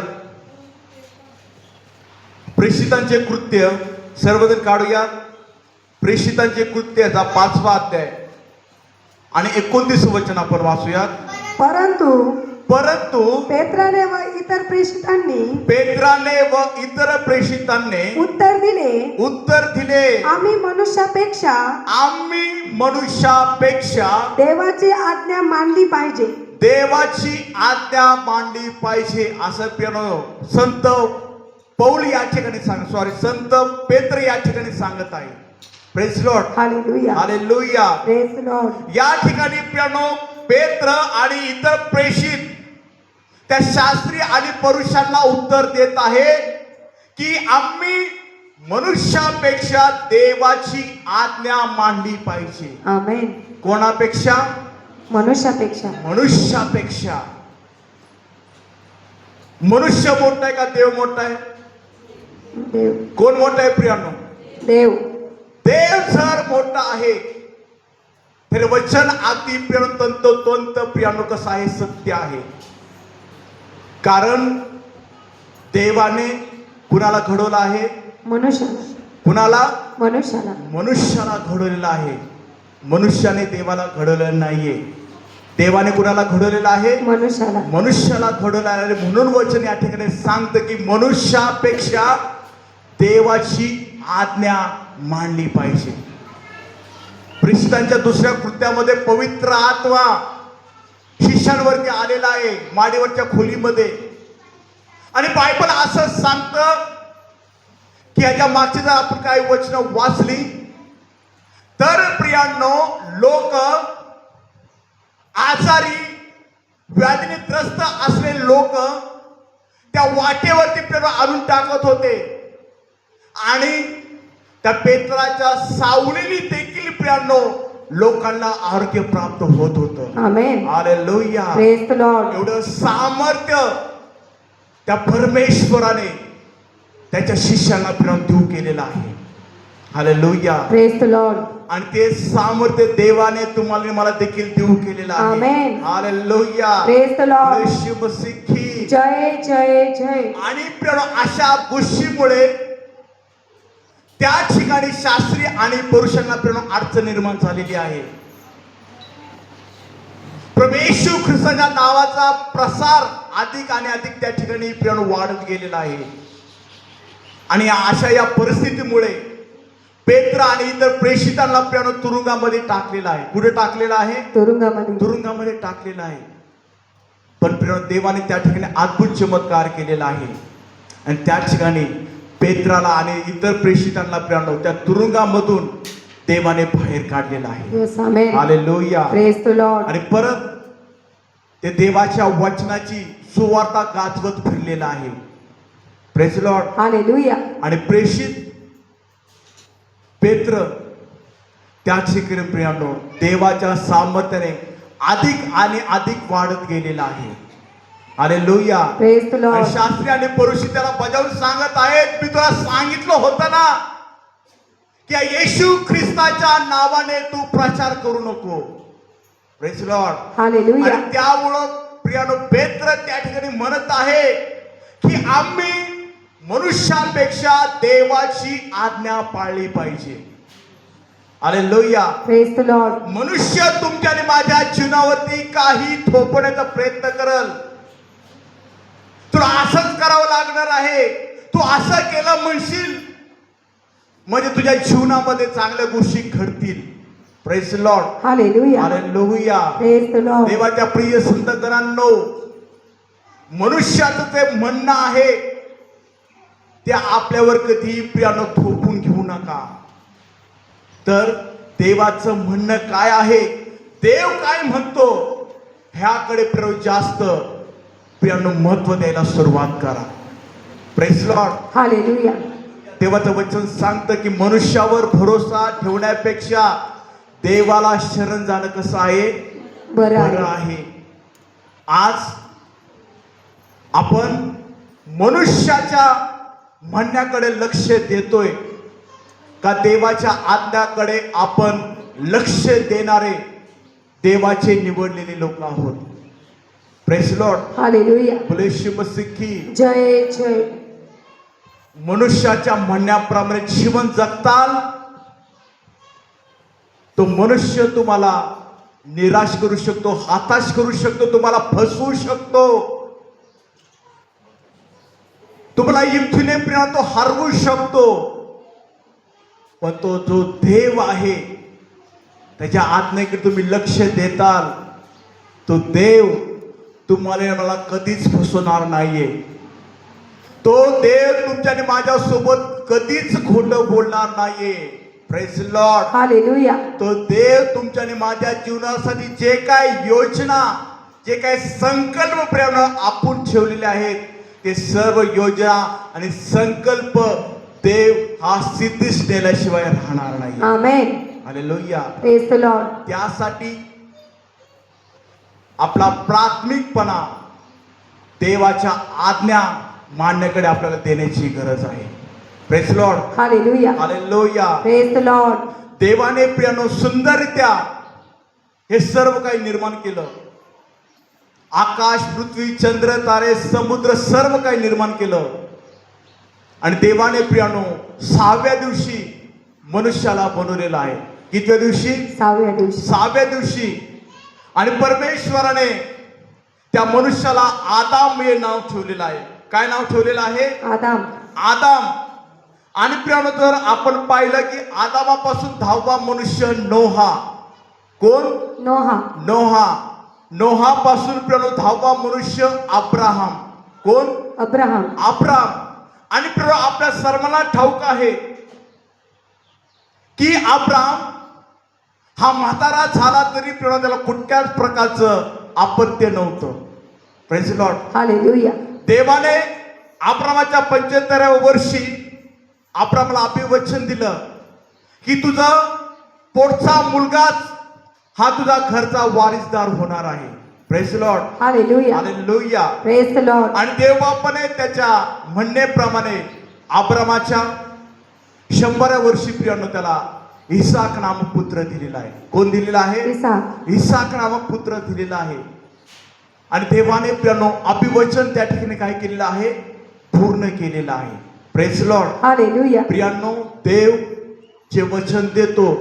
प्रेषितांचे कृत्य सर्वजण काढूया. प्रेषितांचे कृत्य ह्याचा 5वा अध्याय आणि 29वं वचन आपण वाचूया. परंतु परंतु पेत्राने व इतर प्रेषितांनी पेत्राने व इतर प्रेषितांनी उत्तर दिले आम्ही मनुष्यापेक्षा देवाची आज्ञा मानली पाहिजे. देवाची आज्ञा मानली पाहिजे असं प्रियानो संत पौल या ठिकाणी संत पेत्र या ठिकाणी सांगत आहे. Praise Lord. Hallelujah. Hallelujah. Praise Lord. या ठिकाणी प्रियानो पेत्र आणि इतर प्रेषित त्या शास्त्री आणि पुरुषांना उत्तर देत आहे की आम्ही मनुष्यापेक्षा देवाची आज्ञा मानली पाहिजे. आमेन. कोणापेक्षा? मनुष्यापेक्षा. मनुष्यापेक्षा. मनुष्य मोठा आहे का देव मोठा आहे? देव. कोण मोठा आहे प्रियानो? देव. देव जर मोठा आहे तर वचन अगदी प्रियानो तंतोतंत प्रियानो कसं आहे? सत्य आहे. कारण देवाने कुणाला घडवलं आहे? मनुष्याला. कुणाला? मनुष्याला. मनुष्याला घडवलेलं आहे. मनुष्याने देवाला घडवलेलं नाहीये. देवाने कुणाला घडवलेलं आहे? मनुष्याला. मनुष्याला घडवलेलं आहे. म्हणून वचन या ठिकाणी सांगतं की मनुष्यापेक्षा देवाची आज्ञा मानली पाहिजे. प्रेषितांच्या दुसऱ्या कृत्यामध्ये पवित्र आत्मा शिष्यांवरती आलेला आहे माडीवरच्या खोलीमध्ये. आणि बायबल असं सांगतं की याच्या मागची जर आपण काही वचनं वाचली तर प्रियांनो लोक आजारी व्याधीने त्रस्त असलेले लोक त्या वाटेवरती प्रियांनो आणून टाकत होते आणि त्या पेत्राच्या सावलीने देखील प्रियांनो लोकांना आरोग्य प्राप्त होत होतं. आमेन. हालेलुया. Praise the Lord. एवढं सामर्थ्य त्या परमेश्वराने त्याच्या शिष्यांना प्रियांनो देऊ केलेलं आहे. हालेलुया. Praise the Lord. आणि ते सामर्थ्य देवाने तुम्हाला मला देखील देऊ केलेलं आहे. Amen. Hallelujah. Praise the Lord. Yeshu Masih की जय जय जय. आणि प्रियांनो अशा गोष्टीमुळे त्या ठिकाणी शास्त्री आणि पुरुषांना प्रियांनो अडचण निर्माण झालेली आहे. प्रभू येशू ख्रिस्ताच्या नावाचा प्रसार अधिक आणि अधिक त्या ठिकाणी प्रियांनो वाढत गेलेला आहे. आणि अशा या परिस्थितीमुळे पेत्र आणि इतर प्रेषितांना प्रियांनो तुरुंगामध्ये टाकलेला आहे. कुठे टाकलेला आहे? तुरुंगामध्ये. तुरुंगामध्ये टाकलेला आहे. पण प्रियांनो देवाने त्या ठिकाणी अद्भुत चमत्कार केलेला आहे. आणि त्या ठिकाणी पेत्राला आणि इतर प्रेषितांना प्रियांनो त्या तुरुंगामधून देवाने बाहेर काढलेला आहे. Yes, amen. Hallelujah. Praise the Lord. आणि परत ते देवाच्या वचनाची सुवार्ता गाजवत फिरलेला आहे. Praise Lord. Hallelujah. आणि प्रेषित पेत्र त्या ठिकाणी प्रियांनो देवाच्या सामर्थ्याने अधिक आणि अधिक वाढत गेलेला आहे. हालेलुया. Praise the Lord. आणि शास्त्री आणि पुरुषी त्याला बजावून सांगत आहेत मी तुला सांगितलं होतं ना की या येशू ख्रिस्ताच्या नावाने तू प्रचार करू नको. Praise Lord. Hallelujah. आणि त्यामुळं प्रियानो पेत्र त्या ठिकाणी म्हणत आहे की आम्ही मनुष्यापेक्षा देवाची आज्ञा पाळली पाहिजे. हालेलुया. Praise the Lord. मनुष्य तुमच्या आणि माझ्या जीवनावरती काही थोपण्याचा प्रयत्न करल. तुला असंच करावं लागणार आहे. तू असं केलं म्हणशील म्हणजे तुझ्या जीवनामध्ये चांगल्या गोष्टी घडतील. Praise Lord. Hallelujah. Hallelujah. Praise the Lord. देवाच्या प्रिय संतगणांनो मनुष्याचं ते म्हणणं आहे ते आपल्यावर कधी प्रियानो थोपून घेऊ नका. तर देवाचं म्हणणं काय आहे देव काय म्हणतो ह्याकडे प्रिय जास्त प्रियानो महत्व द्यायला सुरुवात करा. Praise Lord. Hallelujah. देवाचं वचन सांगतं की मनुष्यावर भरोसा ठेवण्यापेक्षा देवाला शरण जाणं कसं आहे? बरं बरं आहे. आज आपण मनुष्याच्या म्हणण्याकडे लक्ष देतोय का देवाच्या आज्ञाकडे आपण लक्ष देणारे देवाचे निवडलेले लोक आहोत. Praise Lord. Hallelujah. येशू मसीह की जय जय. मनुष्याच्या म्हणण्याप्रमाणे जीवन जगताल तो मनुष्य तुम्हाला निराश करू शकतो, हताश करू शकतो, तुम्हाला फसवू शकतो, तुम्हाला इथून प्रिया तो हरवू शकतो. पण तो जो देव आहे त्याच्या आज्ञेकडे तुम्ही लक्ष देताल, तो देव तुम्हाला मला कधीच फसवणार नाहीये. तो देव तुमच्या आणि माझ्यासोबत कधीच खोटं बोलणार नाहीये. Praise Lord. हालेलुया. तो देव तुमच्या आणि माझ्या जीवनासाठी जे काय योजना, जे काय संकल्प प्रेरणा आपण ठेवलेले आहेत, ते सर्व योजना आणि संकल्प देव हा सिद्धीस नेल्याशिवाय राहणार नाही. Amen. Hallelujah. Praise the Lord. त्यासाठी आपला प्राथमिकपणा देवाच्या आज्ञा मानण्याकडे आपल्याला देण्याची गरज आहे. Praise Lord. Hallelujah. Hallelujah. Praise the Lord. देवाने प्रियानो सुंदररित्या हे सर्व काही निर्माण केलं. आकाश, पृथ्वी, चंद्र, तारे, समुद्र सर्व काही निर्माण केलं. आणि देवाने प्रियानो 6व्या दिवशी मनुष्याला बनवलेलं आहे. कितव्या दिवशी? 6व्या दिवशी. 6व्या दिवशी. आणि परमेश्वराने त्या मनुष्याला आदाम हे नाव ठेवलेलं आहे. काय नाव ठेवलेलं आहे? आदाम. आदाम. आणि प्रियानो जर आपण पाहिलं की आदामापासून 10वा मनुष्य नोहा. कोण? नोहा. नोहा. नोहापासून प्रियानो 10वा मनुष्य अब्राहम. कोण? अब्राहम. अब्राहम. आणि प्रियानो आपल्या सर्वांना ठाऊक आहे की अब्राहम हा म्हातारा झाला तरी प्रियानो त्याला कुठल्याच प्रकारचं अपत्य नव्हतं. Praise Lord. हालेलुया. देवाने अब्रामाच्या 75व्या वर्षी अब्रामला अभिवचन दिलं की तुझा पोटचा मुलगाच हा तुझा घरचा वारिसदार होणार आहे. Praise Lord. Hallelujah. Hallelujah. Praise the Lord. आणि देवबापाने त्याच्या म्हणण्याप्रमाणे अब्रामाच्या 100व्या वर्षी प्रियानो त्याला इसाक नामक पुत्र दिलेला आहे. कोण दिलेला आहे? इसाक. इसाक नामक पुत्र दिलेला आहे. आणि देवाने प्रियानो अभिवचन त्या ठिकाणी काय केलेलं आहे? पूर्ण केलेलं आहे. Praise Lord. हालेलुया. प्रियानो देव जे वचन देतो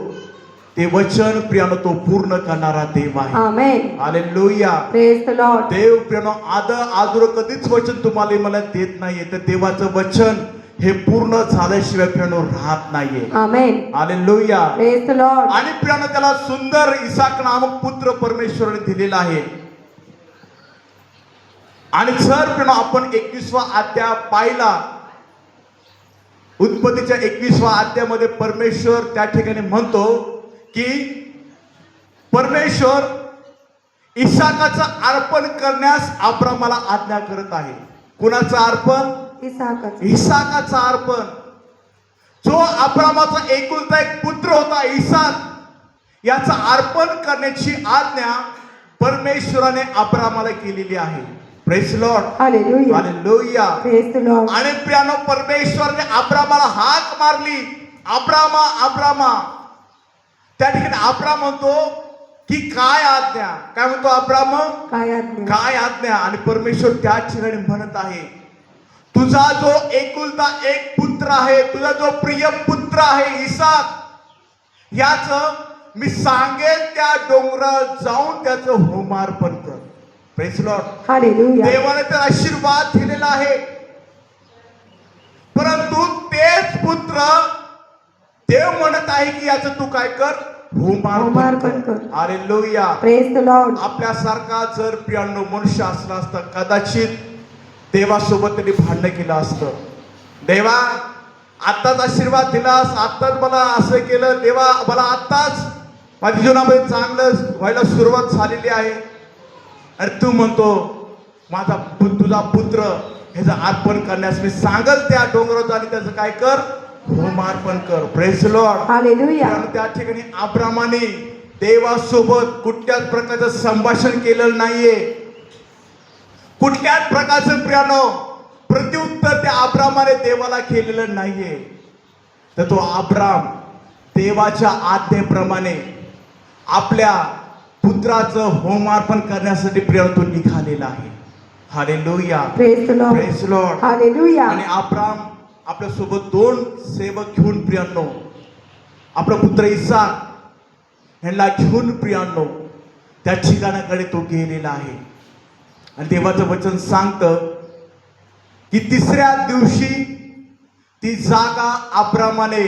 ते वचन प्रियानो तो पूर्ण करणारा देव आहे. Amen. Hallelujah. Praise the Lord. देव प्रियानो आजवर कधीच वचन तुम्हाला मला देत नाहीये, तर देवाचं वचन हे पूर्ण झाल्याशिवाय प्रियानो राहत नाहीये. आमेन. हालेलुया. Praise the Lord. आणि प्रियानो त्याला सुंदर इसाक नामक पुत्र परमेश्वराने दिलेला आहे. आणि जर प्रियानो आपण 21वा अध्याय पाहिला, उत्पत्तीच्या 21वा अध्यायामध्ये परमेश्वर त्या ठिकाणी म्हणतो की परमेश्वर इसाकाचं अर्पण करण्यास अब्रामाला आज्ञा करत आहे. कुणाचं अर्पण? इसाकाचं. इसाकाचं अर्पण. जो अब्रामाचा एकुलता एक पुत्र होता इसाक, याचं अर्पण करण्याची आज्ञा परमेश्वराने अब्रामाला केलेली आहे. Praise Lord. Hallelujah. Hallelujah. Praise the Lord. आणि प्रियानो परमेश्वराने अब्रामाला हाक मारली, अब्रामा अब्रामा. त्या ठिकाणी अब्राम म्हणतो की काय आज्ञा? काय म्हणतो अब्राम? काय आज्ञा? काय आज्ञा? आणि परमेश्वर त्या ठिकाणी म्हणत आहे, तुझा जो एकुलता एक पुत्र आहे, तुझा जो प्रिय पुत्र आहे इसाक, याच मी सांगेल त्या डोंगरावर जाऊन त्याचं होमार्पण कर. Praise Lord. हालेलुया. देवाने त्याला आशीर्वाद दिलेला आहे. परंतु तेच पुत्र देव म्हणत आहे की याचं तू काय कर? होमार्पण कर. हालेलुया. Praise the Lord. आपल्यासारखा जर प्रियानो मनुष्य असला असता, कदाचित देवासोबत त्यांनी भांडण केलं असतं. देवा आत्ताच आशीर्वाद दिलास, आत्ताच मला असं केलं, देवा मला आत्ताच माझ्या जीवनामध्ये चांगलं व्हायला सुरुवात झालेली आहे, आणि तू म्हणतो माझा तुझा पुत्र ह्याचं अर्पण करण्यास मी सांगल त्या डोंगरावर आणि त्याचं काय कर? होमार्पण कर. Praise Lord. हालेलुया. त्या ठिकाणी अब्रामाने देवासोबत कुठल्याच प्रकारचं संभाषण केलेलं नाहीये. कुठल्याच प्रकारचं प्रियानो प्रत्युत्तर त्या अब्रामाने देवाला केलेलं नाहीये. तर तो अब्राम देवाच्या आज्ञेप्रमाणे आपल्या पुत्राचं होमार्पण करण्यासाठी प्रियानो तो निघालेला आहे. Hallelujah. Praise the Lord. Praise Lord. Hallelujah. आणि अब्राम आपल्या सोबत 2 सेवक घेऊन प्रियानो आपला पुत्र इसाक ह्यांना घेऊन प्रियानो त्या ठिकाणाकडे तो गेलेला आहे. आणि देवाचं वचन सांगतं की तिसऱ्या दिवशी ती जागा अब्रामाने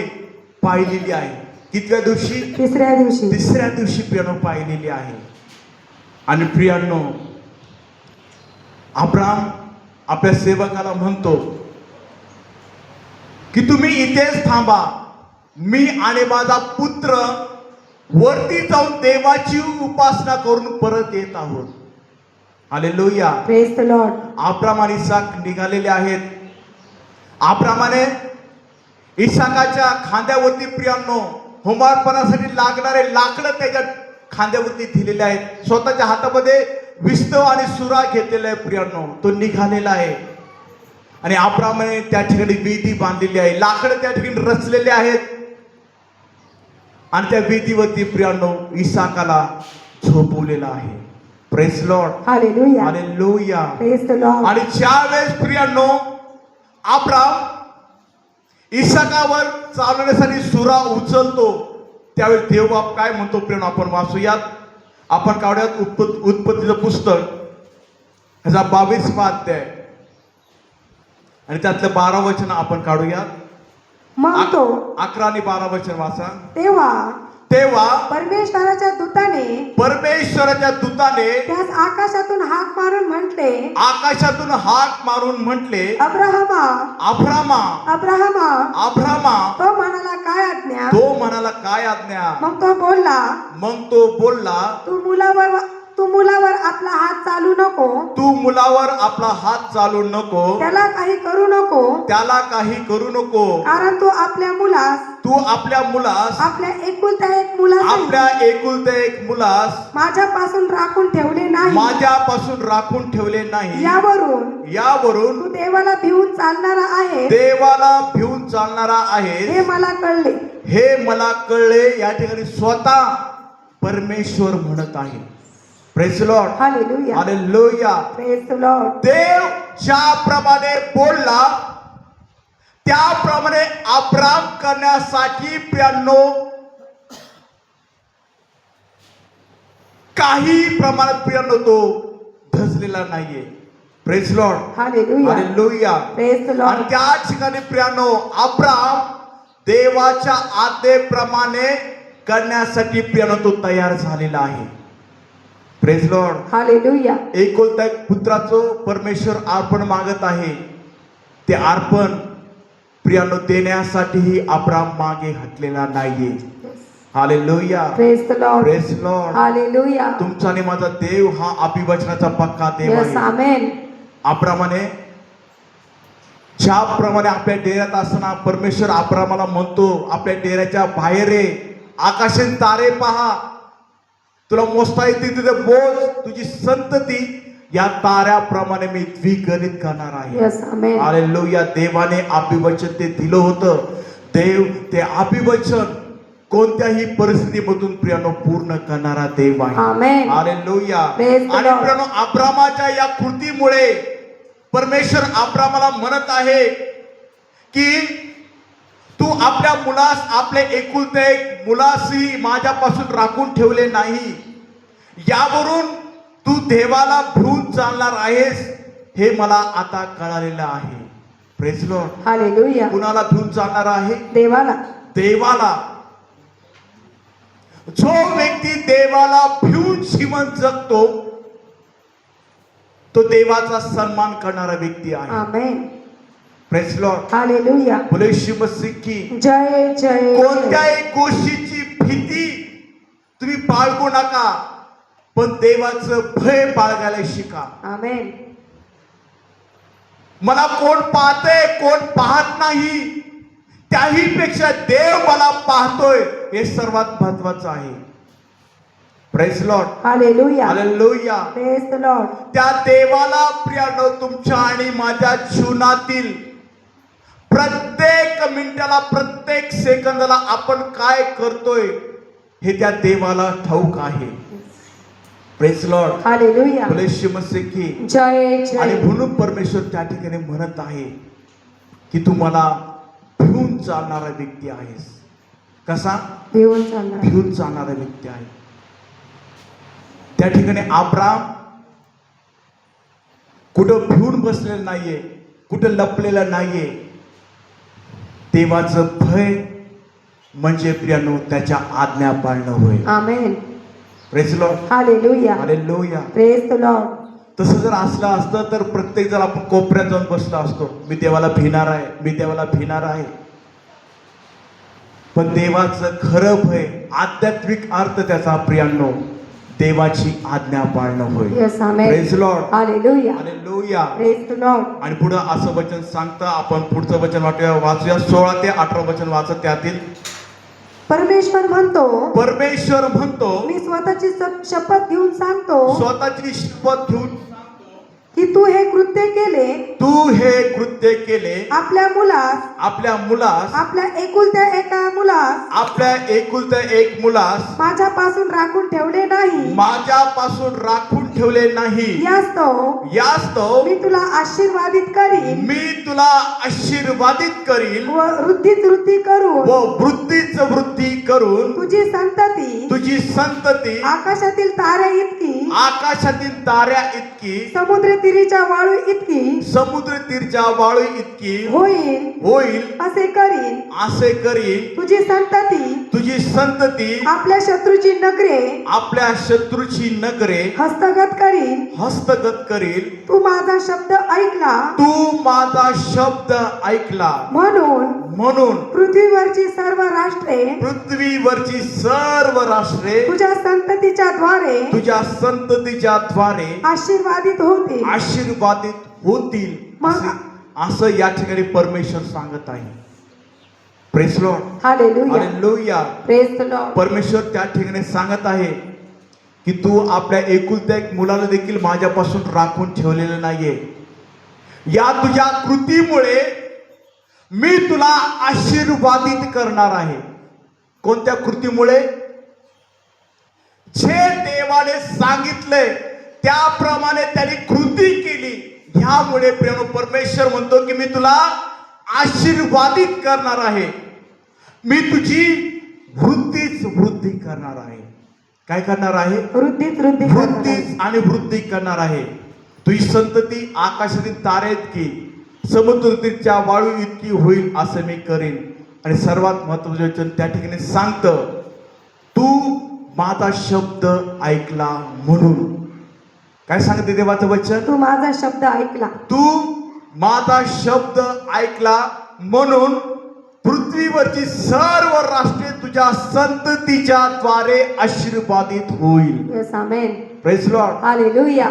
पाहिलेली आहे. कितव्या दिवशी? तिसऱ्या दिवशी. तिसऱ्या दिवशी प्रियानो पाहिलेली आहे. आणि प्रियांनो, अब्राम आपल्या सेवकाला म्हणतो की तुम्ही इथेच थांबा, मी आणि माझा पुत्र वरती जाऊन देवाची उपासना करून परत येत आहोत. Hallelujah. Praise the Lord. Abram आणि इसाक निघालेले आहेत. अब्रामाने इसाकाच्या खांद्यावरती प्रियांनो होमार्पणासाठी लागणारे लाकडं त्याच्या खांद्यावरती दिलेले आहेत. स्वतःच्या हातामध्ये विस्तव आणि सुरा घेतलेला आहे प्रियांनो. तो निघालेला आहे. आणि अब्रामाने त्या ठिकाणी वेदी बांधलेली आहे. लाकडं त्या ठिकाणी रचलेले आहेत. आणि त्या वेदीवरती प्रियांनो इसाकाला झोपवलेला आहे. Praise Lord. Hallelujah. Hallelujah. Praise the Lord. आणि ज्या वेळेस प्रियांनो अब्राम इसाकावर चालवण्यासाठी सुरा उचलतो, त्यावेळेस देवबाप काय म्हणतो प्रियांनो, आपण वाचूयात. आपण काढूयात उत्पत्तीचं पुस्तक ह्याचा 22वा अध्याय आणि त्यातलं 12 वचन आपण काढूयात. मग तो 11 आणि 12 वचन वाचा. तेव्हा परमेश्वराच्या दूताने त्यास आकाशातून हाक मारून म्हटले, अब्राहमा. तो म्हणाला काय आज्ञा. मग तो बोलला, तू मुलावर आपला हात चालू नको, त्याला काही करू नको, कारण तू आपल्या मुलास आपल्या एकुलता एक मुलास माझ्यापासून राखून ठेवले नाही. यावरून तू देवाला भिवून चालणारा आहे हे मला कळले. या ठिकाणी स्वतः परमेश्वर म्हणत आहे. Praise Lord. Hallelujah. Hallelujah. Praise the Lord. देव ज्याप्रमाणे बोलला त्याप्रमाणे अब्राम करण्यासाठी प्रियांनो काही प्रमाणात प्रियांनो तो धजलेला नाहीये. Praise Lord. Hallelujah. Hallelujah. Praise the आणि लॉर्ड. त्या ठिकाणी प्रियांनो अब्राम देवाच्या आज्ञेप्रमाणे करण्यासाठी प्रियांनो तो तयार झालेला आहे. Praise Lord. हालेलुया. एकुलता एक पुत्राचं परमेश्वर अर्पण मागत आहे. ते अर्पण प्रियांनो देण्यासाठीही अब्राम मागे हटलेला नाहीये. Hallelujah. Praise the Lord. Praise Lord. Hallelujah. तुमचा आणि माझा देव हा अभिवचनाचा पक्का देव यस. आहे. आमेन. अब्रामाने ज्याप्रमाणे आपल्या डेऱ्यात असताना परमेश्वर अब्रामाला म्हणतो, आपल्या डेऱ्याच्या बाहेर आकाशात तारे पहा, तुला मोजता येते तिथे मोज, तुझी संतती या ताऱ्याप्रमाणे मी द्विगुणित करणार आहे. यस. आमेन. हालेलुया. देवाने अभिवचन ते दिलं होतं. देव ते अभिवचन कोणत्याही परिस्थितीमधून प्रियांनो पूर्ण करणारा देव आहे. आमेन. हालेलुया. Praise the आणि Lord. प्रियांनो अब्रामाच्या या कृतीमुळे परमेश्वर अब्रामाला म्हणत आहे की तू आपल्या मुलास, आपले एकुलते एक मुलासही माझ्यापासून राखून ठेवले नाही. यावरून तू देवाला भिवून चालणार आहेस हे मला आता कळालेलं आहे. Praise Lord. हालेलुया. कुणाला भिवून चालणार आहे? देवाला. जो व्यक्ती देवाला भिवून जीवन जगतो तो देवाचा सन्मान करणारा व्यक्ती आहे. आमेन. Praise Lord. हालेलुया. बोले श्री मसीह की जय जय. कोणत्याही गोष्टीची भीती तुम्ही बाळगू नका, पण देवाचं भय बाळगायला शिका. आमेन. मला कोण पाहतंय, कोण पाहत नाही, त्याही पेक्षा देव मला पाहतोय हे सर्वात महत्वाचं आहे. Praise Lord. Hallelujah. Hallelujah. Praise the Lord. त्या देवाला प्रियांनो तुमच्या आणि माझ्या जीवनातील प्रत्येक मिनिटाला, प्रत्येक सेकंदाला आपण काय करतोय हे त्या देवाला ठाऊक आहे. Praise Lord. हालेलुया. बोले श्री मसीह की जय जय. आणि म्हणून परमेश्वर त्या ठिकाणी म्हणत आहे की तू मला भिवून चालणारा व्यक्ती आहेस. कसा? भिवून चालणार. भिवून चालणारा व्यक्ती आहे. त्या ठिकाणी अब्राम कुठं भिवून बसलेलं नाहीये, कुठं लपलेलं नाहीये. देवाचं भय म्हणजे प्रियानो त्याच्या आज्ञा पाळणं होय. Amen. Praise the Lord. Hallelujah. Hallelujah. Praise the Lord. तसं जर असलं असतं तर प्रत्येक जण आपण कोपऱ्यात जाऊन बसलो असतो. मी देवाला भिणार आहे, मी देवाला भिणार आहे. पण देवाचं खरं भय, आध्यात्मिक अर्थ त्याचा प्रियांनो देवाची आज्ञा पाळणं होय. Yes. Amen. Praise the Lord. Hallelujah. Hallelujah. Praise the Lord. आणि पुढे असं वचन सांगता, आपण पुढचं वचन वाचूया. 16 ते 18 वचन वाचत. त्यातील परमेश्वर म्हणतो, परमेश्वर म्हणतो, मी स्वतःची शपथ घेऊन सांगतो स्वतःची शपथ घेऊन की तू हे कृत्य केले, तू हे कृत्य केले आपल्या मुलास, आपल्या मुलास, आपल्या एकुलत्या एका मुलास, आपल्या एकुलत्या एक मुलास माझ्यापासून राखून ठेवले नाही. माझ्यापासून राखून ठेवले नाही. यास्तव मी तुला आशीर्वादित करीन मी तुला आशीर्वादित करील व वृद्धीच वृद्धी करून व वृद्धीच वृद्धी करून तुझी संतती आकाशातील तारे इतकी, आकाशातील ताऱ्या इतकी, समुद्र तीरीच्या वाळू इतकी, समुद्र तीरच्या वाळू इतकी होईल असे करीन. तुझी संतती आपल्या शत्रूची नगरे हस्तगत करील. तू माझा शब्द ऐकला म्हणून पृथ्वीवरची सर्व राष्ट्रे तुझ्या संततीच्या द्वारे आशीर्वादित होतील. असं या ठिकाणी परमेश्वर सांगत आहे. Praise the Lord. Hallelujah. Praise the Lord. परमेश्वर त्या ठिकाणी सांगत आहे की तू आपल्या एकुलत्या एक मुलाला देखील माझ्यापासून राखून ठेवलेलं नाहीये. या तुझ्या कृतीमुळे मी तुला आशीर्वादित करणार आहे. कोणत्या कृतीमुळे? जे देवाने सांगितले त्याप्रमाणे त्यांनी कृती केली. ह्यामुळे प्रेम परमेश्वर म्हणतो की मी तुला आशीर्वादित करणार आहे. मी तुझी वृद्धी करणार आहे. काय करणार आहे? वृद्धीच आणि वृद्धी करणार आहे. तुझी संतती आकाशातील तारे इतकी, समुद्राच्या वाळू इतकी होईल असं मी करेन. आणि सर्वात महत्वाचं वचन त्या ठिकाणी सांगतं, तू माझा शब्द ऐकला म्हणून. काय सांगते देवाचं वचन? तू माझा शब्द ऐकला म्हणून पृथ्वीवरची सर्व राष्ट्रे तुझ्या संततीच्या द्वारे आशीर्वादित होईल. Yes. Amen. Praise the Lord. Hallelujah.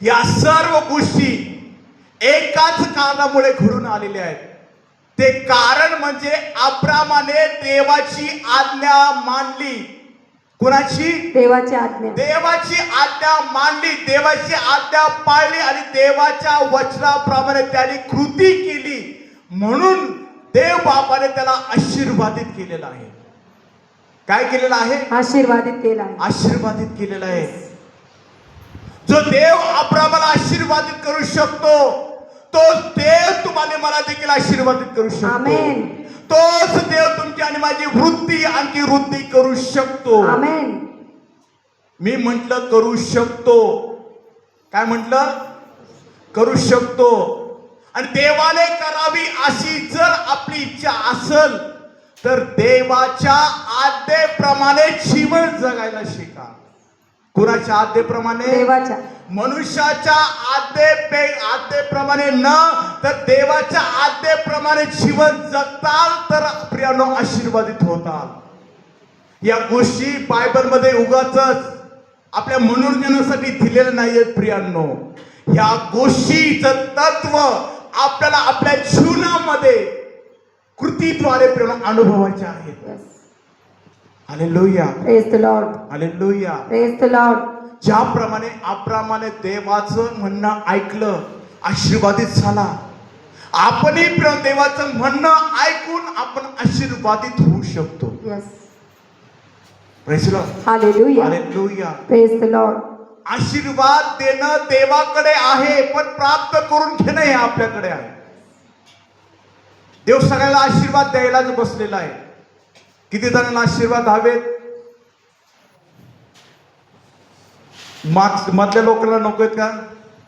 या सर्व गोष्टी एकाच कारणामुळे घडून आलेल्या आहेत. ते कारण म्हणजे अब्रामाने देवाची आज्ञा मानली. कुणाची? देवाची आज्ञा मानली, देवाची आज्ञा पाळली आणि देवाच्या वचनाप्रमाणे त्यांनी कृती केली. म्हणून देव बापाने त्याला आशीर्वादित केलेला आहे. काय केलेलं आहे? आशीर्वादित केलेला आहे. जो देव अब्रामाला आशीर्वादित करू शकतो, तो देव तुम्हाला मला देखील आशीर्वादित करू शकतो. आमेन. तोच देव तुमची आणि माझी वृद्धी आणखी वृद्धी करू शकतो. आमेन. मी म्हटलं करू शकतो. काय म्हटलं? करू शकतो. आणि देवाने करावी अशी जर आपली इच्छा असेल तर देवाच्या आज्ञेप्रमाणे जीवन जगायला शिका. कुणाच्या आज्ञेप्रमाणे? देवाच्या. मनुष्याच्या आज्ञेप्रमाणे न तर देवाच्या आज्ञेप्रमाणे जीवन जगताल तर प्रियानो आशीर्वादित होताल. या गोष्टी बायबलमध्ये उगाचच आपल्या मनोरंजनासाठी दिलेल्या नाहीयेत प्रियांनो. या गोष्टीचं तत्व आपल्याला आपल्या जीवनामध्ये कृतीद्वारे प्रियानो अनुभवायचे आहेत. Hallelujah. Praise the Lord. Hallelujah. Praise the Lord. ज्याप्रमाणे अब्रामाने देवाचं म्हणणं ऐकलं, आशीर्वादित झाला. आपणही देवाचं म्हणणं ऐकून आपण आशीर्वादित होऊ शकतो. Praise the Lord. Hallelujah. Hallelujah. Praise the Lord. आशीर्वाद देणं देवाकडे आहे, पण प्राप्त करून घेणं हे आपल्याकडे आहे. देव सगळ्याला आशीर्वाद द्यायलाच बसलेला आहे. किती जणांना आशीर्वाद हवेत? मधल्या लोकांना नको आहेत का?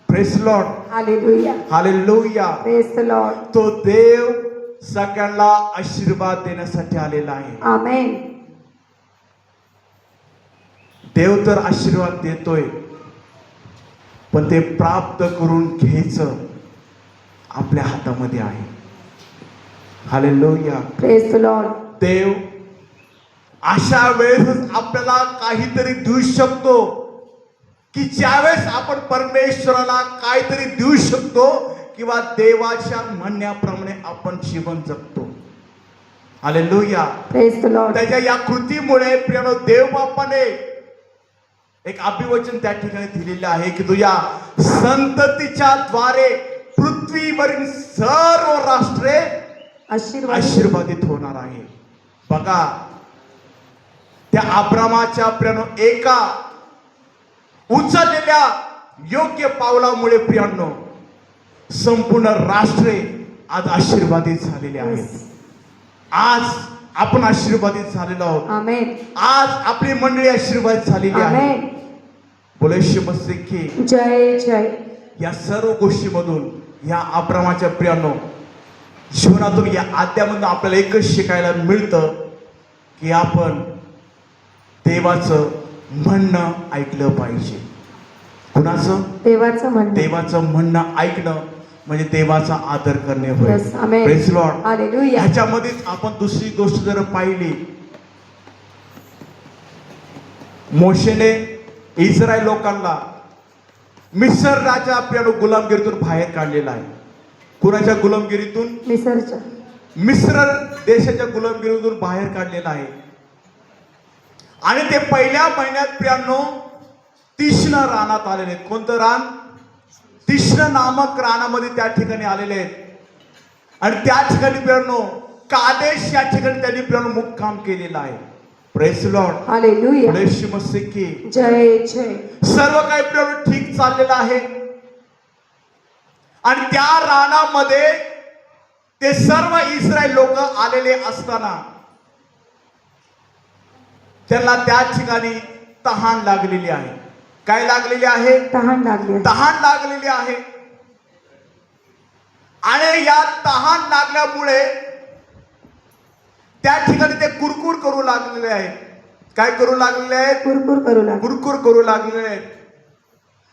Press Lord, hallelujah. Hallelujah. Praise the Lord. तो देव सगळ्यांना आशीर्वाद देण्यासाठी आलेला आहे. आमेन. देव तर आशीर्वाद देतोय, पण ते प्राप्त करून घ्यायचं आपल्या हातामध्ये आहे. हालेलुया. Praise the Lord. देव अशा वेळेस आपल्याला काहीतरी देऊ शकतो की ज्यावेळेस आपण परमेश्वराला काहीतरी देऊ शकतो किंवा देवाच्या म्हणण्याप्रमाणे आपण जीवन जगतो. हालेलुया. Praise the Lord. त्याच्या या कृतीमुळे प्रियानो देव बापाने एक अभिवचन त्या ठिकाणी दिलेलं आहे की तुझ्या संततीच्या द्वारे पृथ्वीवरील सर्व राष्ट्रे आशीर्वादित होणार आहे. बघा, त्या अब्रामाच्या प्रियानो एका उचललेल्या योग्य पावलामुळे प्रियांनो संपूर्ण राष्ट्रे आज आशीर्वादित झालेले आहेत. आज आपण आशीर्वादित झालेलो आहोत. आमेन. आज आपली मंडळी आशीर्वादित झालेली आहे. आमेन. बोलेशे मस्ते की जय जय. या सर्व गोष्टीमधून या अब्रामाच्या प्रियांनो जीवनातून या आद्यामधून आपल्याला एकच शिकायला मिळतं की आपण देवाचं म्हणणं ऐकलं पाहिजे. कुणाचं? देवाचं म्हणणं. देवाचं म्हणणं ऐकणं म्हणजे देवाचा आदर करणे होय. Yes, amen. Praise Lord. Hallelujah. ह्याच्यामध्येच आपण दुसरी गोष्ट जर पाहिली, मोशेने इस्रायल लोकांना मिस्र राजा आपल्या गुलामगिरीतून बाहेर काढलेला आहे. कुणाच्या गुलामगिरीतून? मिसरच्या. मिस्र देशाच्या गुलामगिरीतून बाहेर काढलेला आहे. आणि ते पहिल्या महिन्यात प्रियांनो तीक्ष्ण रानात आलेले आहेत. कोणतं रान? तीक्ष्ण नामक रानामध्ये त्या ठिकाणी आलेले आहेत. आणि त्या ठिकाणी प्रियांनो कादेश या ठिकाणी त्यांनी प्रियांनो मुक्काम केलेला आहे. Praise Lord. हालेलुया. प्रेज मस्ते की जय जय. सर्व काही प्रियांनो ठीक चाललेलं आहे. आणि त्या रानामध्ये ते सर्व इस्रायल लोक आलेले असताना त्यांना त्या ठिकाणी तहान लागलेली आहे. काय लागलेली आहे? तहान लागली. तहान लागलेली आहे. आणि या तहान लागल्यामुळे त्या ठिकाणी ते कुरकुर करू लागलेले आहेत. काय करू लागलेले आहेत? कुरकुर करू लागले. कुरकुर करू लागलेले आहेत.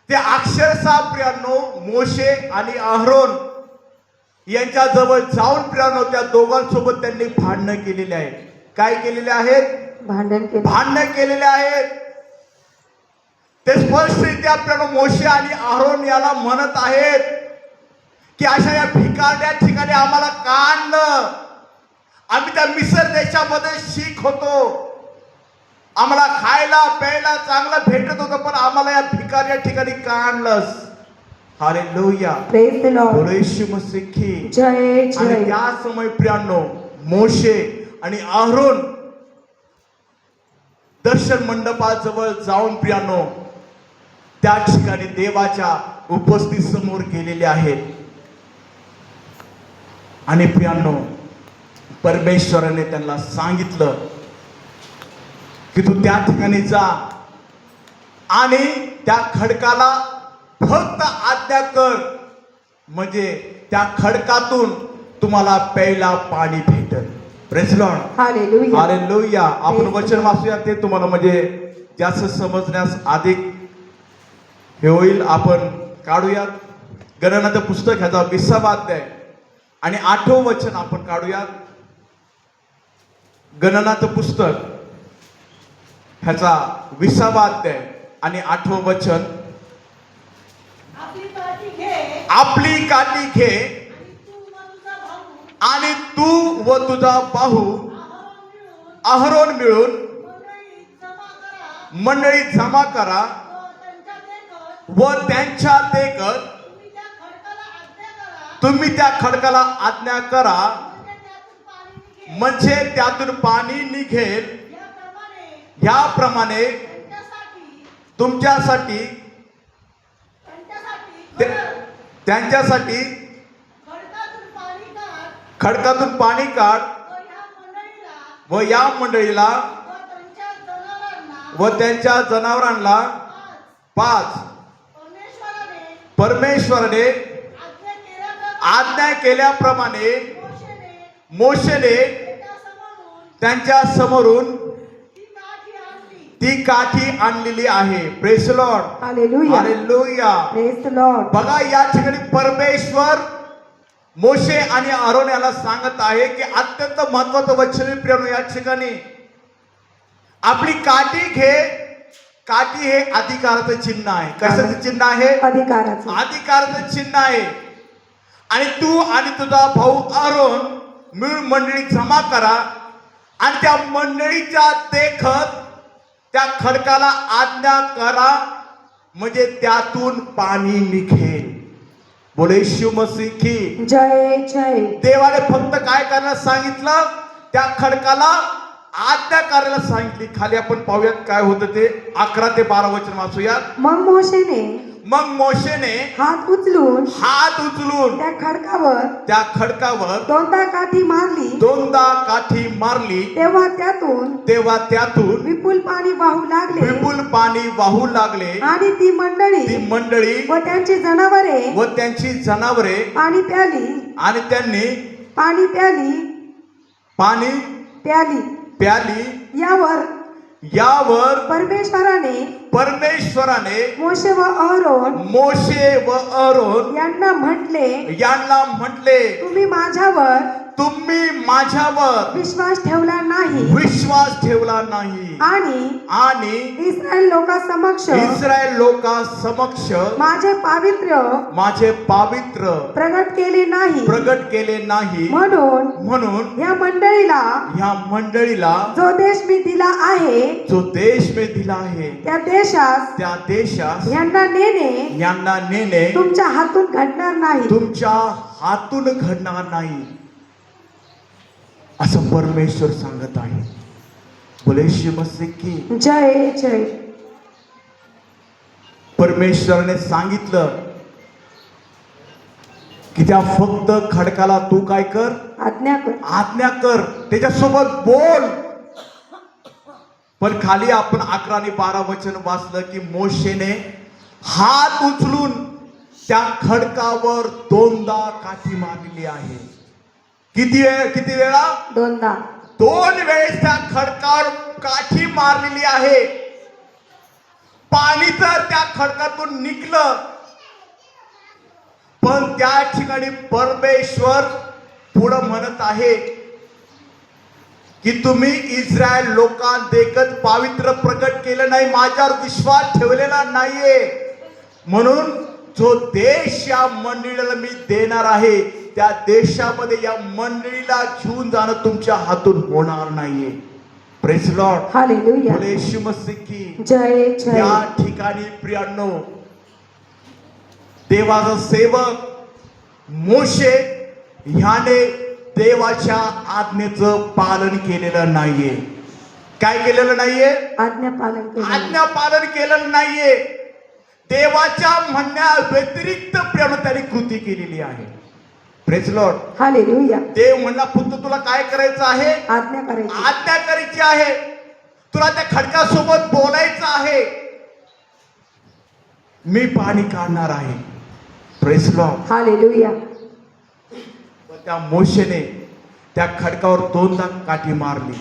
ते अक्षरशः प्रियांनो मोशे आणि अहरोन यांच्या जवळ जाऊन प्रियांनो त्या दोघांसोबत त्यांनी भांडणं केलेले आहेत. काय केलेले आहेत? भांडण केलं. भांडणं केलेले आहेत. ते स्पष्टरित्या प्रियांनो मोशे आणि अहरोन याला म्हणत आहेत की अशा या भिकारड्या ठिकाणी आम्हाला का आणलं? आम्ही त्या मिसर देशामध्ये शीख होतो. आम्हाला खायला प्यायला चांगलं भेटत होतं, पण आम्हाला या भिकारड्या ठिकाणी का आणलंस? हालेलुया. Praise the Lord. बोलो येशू मसीह की जय आणि जय. त्या समय प्रियांनो मोशे आणि अहरोन दर्शन मंडपाजवळ जाऊन प्रियांनो त्या ठिकाणी देवाच्या उपस्थिती समोर गेलेले आहेत. आणि प्रियांनो परमेश्वराने त्यांना सांगितलं की तू त्या ठिकाणी जा आणि त्या खडकाला फक्त आज्ञा कर, म्हणजे त्या खडकातून तुम्हाला प्यायला पाणी भेटेल. Praise Lord. हालेलुया. हालेलुया. आपण वचन वाचूया, ते तुम्हाला म्हणजे जास्त समजण्यास अधिक हे होईल. आपण काढूयात गणनाचं पुस्तक ह्याचा 20वा अध्याय आणि 8वं वचन आपण काढूयात. गणनाचं पुस्तक ह्याचा 20वा अध्याय आणि 8वं वचन. आपली काठी घे आणि तू व तुझा भाऊ अहरोन मिळून मंडळी जमा करा व त्यांच्या देखत तुम्ही त्या खडकाला आज्ञा करा, म्हणजे त्यातून पाणी निघेल. याप्रमाणे तुमच्यासाठी त्यांच्यासाठी खडकातून पाणी काढ व या मंडळीला व त्यांच्या जनावरांना 5 परमेश्वराने परमेश्वराने आज्ञा केल्याप्रमाणे मोशेने त्यांच्या समोरून ती काठी आणलेली आहे. Praise Lord. Hallelujah. Hallelujah. Praise the Lord. बघा या ठिकाणी परमेश्वर मोशे आणि आरोन याला सांगत आहे की अत्यंत महत्वाचं वचन प्रिय या ठिकाणी आपली काठी घे. काठी हे अधिकाराचं चिन्ह आहे. कशाचं चिन्ह आहे? अधिकाराचं. अधिकाराचं चिन्ह आहे. आणि तू आणि तुझा भाऊ आरोन मिळून मंडळी जमा करा आणि त्या मंडळीच्या देखत त्या खडकाला आज्ञा करा म्हणजे त्यातून पाणी निघेल. बोले शिव मसीह की जय जय. देवाने फक्त काय करायला सांगितलं? त्या खडकाला आज्ञा करायला सांगितली. खाली आपण पाहूयात काय होतं ते. 11 ते 12 वचन वाचूयात. मग मोशेने मग मोशेने हात उचलून त्या त्या खडकावर खडकावर दोनदा काठी मारली. दोनदा काठी मारली. तेव्हा त्यातून विपुल पाणी वाहू लागले आणि ती मंडळी व त्यांची जनावरे पाणी प्याली आणि त्यांनी पाणी पाणी प्याली. यावर परमेश्वराने मोशे व अहरोन यांना म्हटले तुम्ही माझ्यावर विश्वास ठेवला नाही आणि इस्रायल लोकांसमक्ष माझे पावित्र्य प्रगट केले नाही म्हणून या मंडळीला जो देश मी दिला आहे त्या देशास यांना नेणे तुमच्या हातून घडणार नाही असं परमेश्वर सांगत आहे. बोले शिव मसीह की जय जय. परमेश्वराने सांगितलं की त्या फक्त खडकाला तू काय कर? आज्ञा कर. त्याच्यासोबत बोल. पण खाली आपण 11 आणि 12 वचन वाचलं की मोशेने हात उचलून त्या खडकावर दोनदा काठी मारलेली आहे. किती वेळा? दोनदा. 2 वेळेस त्या खडकावर काठी मारलेली आहे. पाणी तर त्या खडकातून निघलं पण त्या ठिकाणी परमेश्वर पुढं म्हणत आहे की तुम्ही इस्रायल लोकांदेखत पावित्र्य प्रकट केलं नाही, माझ्यावर विश्वास ठेवलेला नाहीये. म्हणून जो देश या मंडळीला मी देणार आहे त्या देशामध्ये या मंडळीला घेऊन जाणं तुमच्या हातून होणार नाहीये. Praise Lord. हालेलुया. बोले येशू मसीह की जय जय. या ठिकाणी प्रियांनो देवाचा सेवक मोशे ह्याने देवाच्या आज्ञेचं पालन केलेलं नाहीये. काय केलेलं नाहीये? आज्ञा पालन केलेलं नाहीये. देवाच्या म्हणण्या व्यतिरिक्त त्याने कृती केलेली आहे. Praise Lord. हालेलुया. देव म्हणला फक्त तुला काय करायचं आहे? आज्ञा करायची आहे. तुला त्या खडकासोबत बोलायचं आहे. मी पाणी काढणार आहे. Praise Lord. हालेलुया. त्या मोशेने त्या खडकावर दोनदा काठी मारली.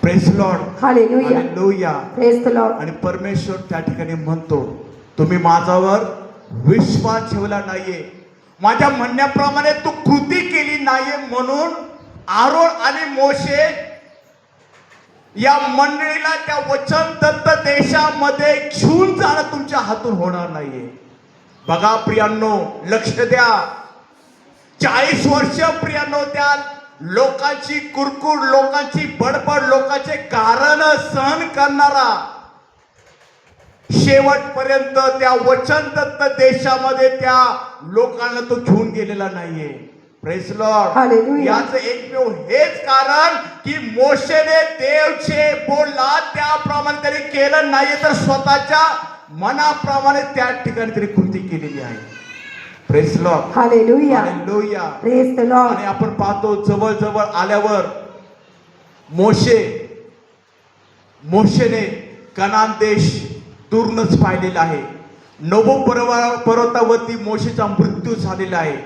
Praise Lord. Hallelujah. Hallelujah. Praise the Lord. आणि परमेश्वर त्या ठिकाणी म्हणतो तुम्ही माझ्यावर विश्वास ठेवला नाहीये, माझ्या म्हणण्याप्रमाणे तू कृती केली नाहीये. म्हणून आरोन आणि मोशे या मंडळीला त्या वचनदत्त देशामध्ये घेऊन जाणं तुमच्या हातून होणार नाहीये. बघा प्रियांनो, लक्ष द्या. 40 वर्ष प्रियांनो त्या लोकांची कुरकुर, लोकांची बडबड, लोकांचे कारण सहन करणारा शेवटपर्यंत त्या वचनदत्त देशामध्ये त्या लोकांना तो घेऊन गेलेला नाहीये. Praise Lord. हालेलुया. याचं एकमेव हेच कारण की मोशेने देवचे बोलला त्याप्रमाणे त्यांनी केलं नाहीये, तर स्वतःच्या मनाप्रमाणे त्या ठिकाणी त्यांनी कृती केलेली आहे. Praise Lord. Hallelujah. Hallelujah. Praise the Lord. आणि आपण पाहतो जवळ आल्यावर मोशेने कनान देश दूरनच पाहिलेलं आहे. नवो पर्वतावरती मोशेचा मृत्यू झालेला आहे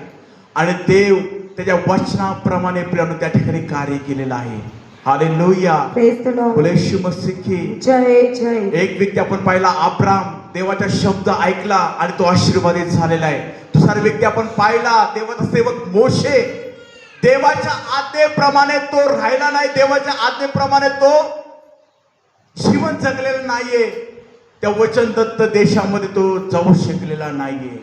आणि देव त्याच्या वचनाप्रमाणे प्रियानो त्या ठिकाणी कार्य केलेलं आहे. हालेलुया. Praise the Lord. बोले येशू मसीह की जय जय. एक व्यक्ती आपण पाहिला अब्राम, देवाचा शब्द ऐकला आणि तो आशीर्वादित झालेला आहे. दुसरा व्यक्ती आपण पाहिला देवाचा सेवक मोशे, देवाच्या आज्ञेप्रमाणे तो राहिला नाही, देवाच्या आज्ञेप्रमाणे तो जीवन जगलेलं नाहीये, त्या वचनदत्त देशामध्ये तो जाऊ शकलेला नाहीये.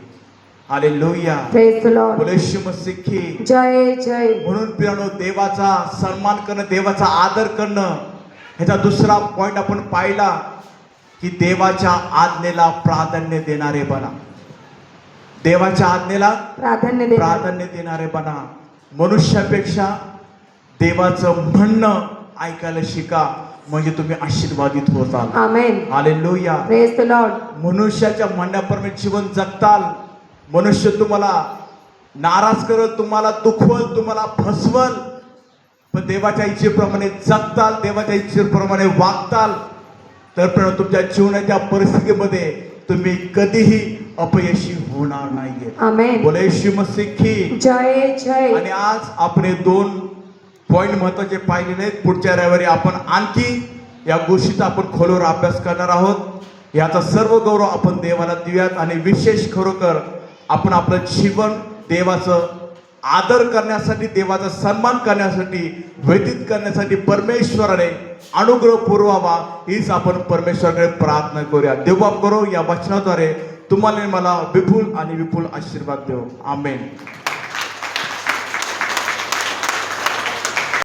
हालेलुया. Praise the Lord. बोले येशू मसीह की जय जय. म्हणून प्रियानो देवाचा सन्मान करणं, देवाचा आदर करणं, ह्याचा दुसरा पॉइंट आपण पाहिला की देवाच्या आज्ञेला प्राधान्य देणारे बना. देवाच्या आज्ञेला प्राधान्य दे. प्राधान्य देणारे बना. मनुष्यापेक्षा देवाचं म्हणणं ऐकायला शिका, म्हणजे तुम्ही आशीर्वादित होताल. Amen. Hallelujah. Praise the Lord. मनुष्याच्या म्हणण्याप्रमाणे जीवन जगताल, मनुष्य तुम्हाला नाराज करल, तुम्हाला दुखवल, तुम्हाला फसवल, पण देवाच्या इच्छेप्रमाणे जगताल, देवाच्या इच्छेप्रमाणे वागताल, तर पण तुमच्या जीवनाच्या परिस्थितीमध्ये तुम्ही कधीही अपयशी होणार नाहीये. Amen. बोले येशू मसीह की जय जय. आणि आज आपण हे 2 पॉइंट महत्वाचे पाहिलेले आहेत. पुढच्या रविवारी आपण आणखी या गोष्टीचा आपण खोलवर अभ्यास करणार आहोत. याचा सर्व गौरव आपण देवाला देऊयात आणि विशेष खरोखर आपण आपलं जीवन देवाचं आदर करण्यासाठी, देवाचा सन्मान करण्यासाठी, व्यतीत करण्यासाठी परमेश्वराने अनुग्रह पुरवावा, हीच आपण परमेश्वराकडे प्रार्थना करूया. देवबाप करो या वचनाद्वारे तुम्हाला मला विपुल आणि विपुल आशीर्वाद देव. आमेन.